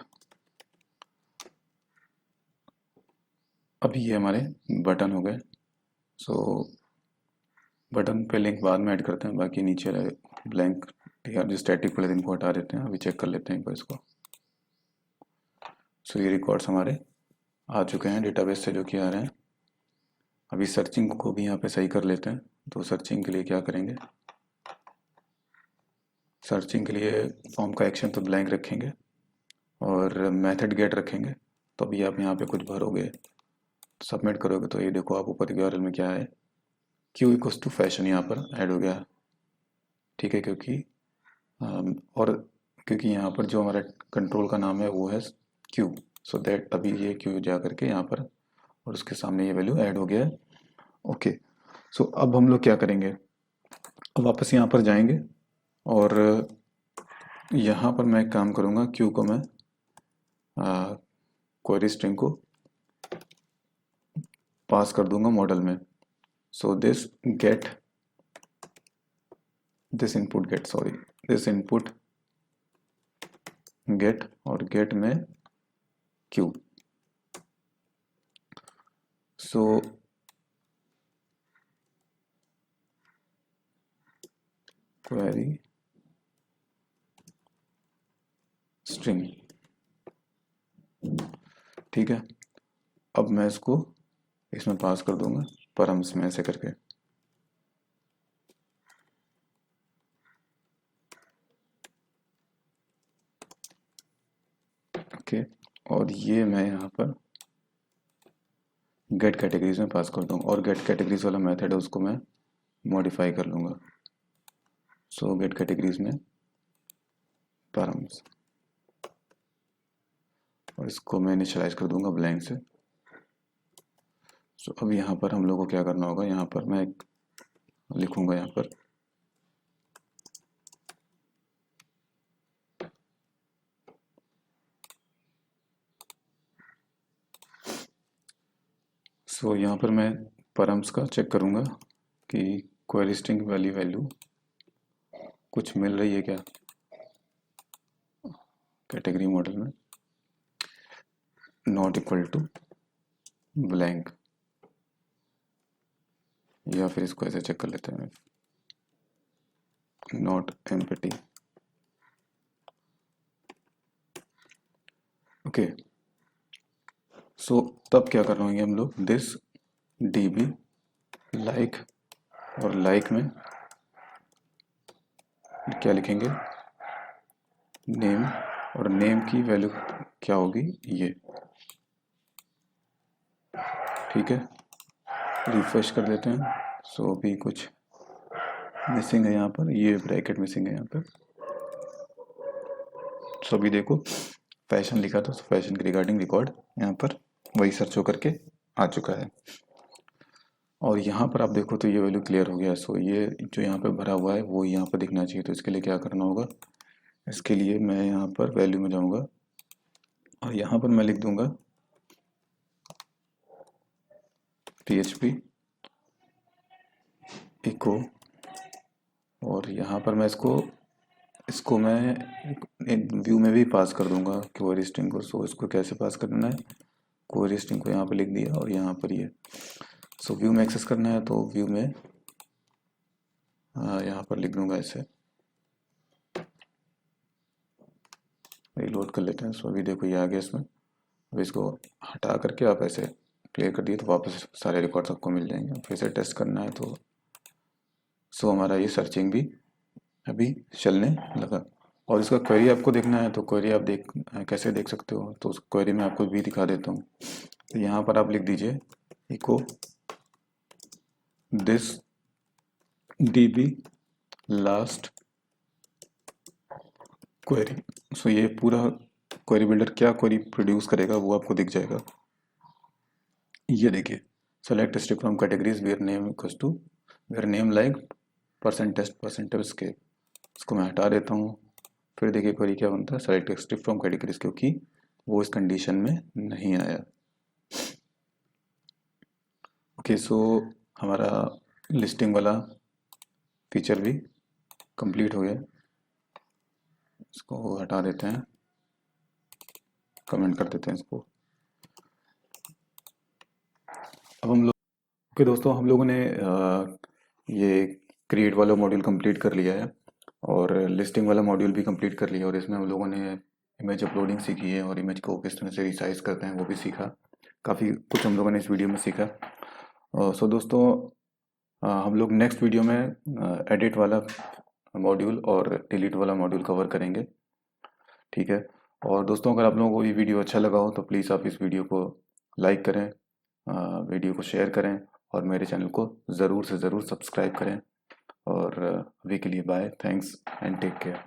अभी ये हमारे बटन हो गए। सो बटन पे लिंक बाद में ऐड करते हैं, बाकी नीचे ब्लैंक या जो स्टैटिक वाले इनको हटा देते हैं। अभी चेक कर लेते हैं इसको। सो ये रिकॉर्ड्स हमारे आ चुके हैं डेटाबेस से जो कि आ रहे हैं। अभी सर्चिंग को भी यहाँ पे सही कर लेते हैं। तो सर्चिंग के लिए क्या करेंगे, सर्चिंग के लिए फॉर्म का एक्शन तो ब्लैंक रखेंगे और मेथड गेट रखेंगे। तो अभी आप यहाँ पे कुछ भरोगे, सबमिट करोगे तो ये देखो आप ऊपर URL में क्या है, क्यू इक्वल्स टू फैशन यहाँ पर ऐड हो गया। ठीक है, और क्योंकि यहाँ पर जो हमारा कंट्रोल का नाम है वो है क्यू, सो दैट अभी ये क्यू जा करके यहाँ पर और उसके सामने ये वैल्यू ऐड हो गया है। ओके, सो अब हम लोग क्या करेंगे, अब वापस यहाँ पर जाएंगे और यहाँ पर मैं एक काम करूँगा, क्यू को मैं क्वेरी स्ट्रिंग को पास कर दूंगा मॉडल में। सो दिस इनपुट गेट और गेट में क्यू। सो क्वेरी स्ट्रिंग, ठीक है। अब मैं इसको इसमें पास कर दूंगा परम्स में ऐसे करके। ओके, और ये मैं यहाँ पर गेट कैटेगरीज में पास कर दूंगा और गेट कैटेगरीज वाला मेथड है उसको मैं मॉडिफाई कर लूँगा। सो गेट कैटेगरीज में परम्स और इसको मैं इनिशियलाइज कर दूंगा ब्लैंक से। सो अब यहाँ पर हम लोग को क्या करना होगा, यहाँ पर मैं लिखूंगा यहाँ पर सो यहाँ पर मैं परम्स का चेक करूँगा कि क्वेरी स्ट्रिंग वाली वैल्यू कुछ मिल रही है क्या कैटेगरी मॉडल में, नॉट इक्वल टू ब्लैंक, या फिर इसको ऐसे चेक कर लेते हैं, नॉट एम्प्टी। ओके, सो तब क्या कर रहे हम लोग, दिस db लाइक, और लाइक में क्या लिखेंगे, नेम, और नेम की वैल्यू क्या होगी ये। ठीक है, रिफ्रेश कर देते हैं। सो अभी कुछ मिसिंग है यहाँ पर, ये ब्रैकेट मिसिंग है यहाँ पर। सो अभी देखो फैशन लिखा था, फैशन के रिगार्डिंग रिकॉर्ड यहाँ पर वही सर्च हो करके आ चुका है। और यहाँ पर आप देखो तो ये वैल्यू क्लियर हो गया। सो ये जो यहाँ पर भरा हुआ है वो यहाँ पर दिखना चाहिए। तो इसके लिए क्या करना होगा, इसके लिए मैं यहाँ पर वैल्यू में जाऊँगा और यहाँ पर मैं लिख दूंगा PHP इको, और यहाँ पर मैं इसको इसको मैं व्यू में भी पास कर दूंगा क्वेरी स्ट्रिंग को। सो इसको कैसे पास करना है, क्वेरी स्ट्रिंग को यहाँ पे लिख दिया और यहाँ पर ये। सो व्यू में एक्सेस करना है तो व्यू में यहाँ पर लिख दूंगा ऐसे, रीलोड कर लेते हैं। सो अभी देखो ये आ गया इसमें। अब इसको हटा करके आप ऐसे क्लियर कर दिए तो वापस सारे रिकॉर्ड्स आपको मिल जाएंगे। फिर से टेस्ट करना है तो सो हमारा ये सर्चिंग भी अभी चलने लगा। और इसका क्वेरी आपको देखना है तो क्वेरी आप कैसे देख सकते हो, तो उस क्वेरी में आपको भी दिखा देता हूँ। तो यहाँ पर आप लिख दीजिए echo this db last query. So ये पूरा क्वेरी बिल्डर क्या क्वेरी प्रोड्यूस करेगा वो आपको दिख जाएगा। ये देखिए, select strip from categories where name equals to where name like percentage escape. इसको मैं हटा देता हूँ। फिर देखिए क्वेरी क्या बनता है, सेलेक्ट स्ट्रिप फ्रॉम कैटेगरीज, क्योंकि वो इस कंडीशन में नहीं आया। ओके, सो हमारा लिस्टिंग वाला फीचर भी कंप्लीट हो गया। इसको हटा देते हैं, कमेंट कर देते हैं इसको। अब हम लोग ओके दोस्तों, हम लोगों ने ये क्रिएट वाला मॉड्यूल कंप्लीट कर लिया है और लिस्टिंग वाला मॉड्यूल भी कंप्लीट कर लिया, और इसमें हम लोगों ने इमेज अपलोडिंग सीखी है और इमेज को किस तरह से रिसाइज करते हैं वो भी सीखा। काफ़ी कुछ हम लोगों ने इस वीडियो में सीखा। सो दोस्तों, हम लोग नेक्स्ट वीडियो में एडिट वाला मॉड्यूल और डिलीट वाला मॉड्यूल कवर करेंगे, ठीक है। और दोस्तों, अगर आप लोगों को ये वीडियो अच्छा लगा हो तो प्लीज़ आप इस वीडियो को लाइक करें, वीडियो को शेयर करें और मेरे चैनल को ज़रूर से ज़रूर सब्सक्राइब करें। और अभी के लिए bye, thanks and take care.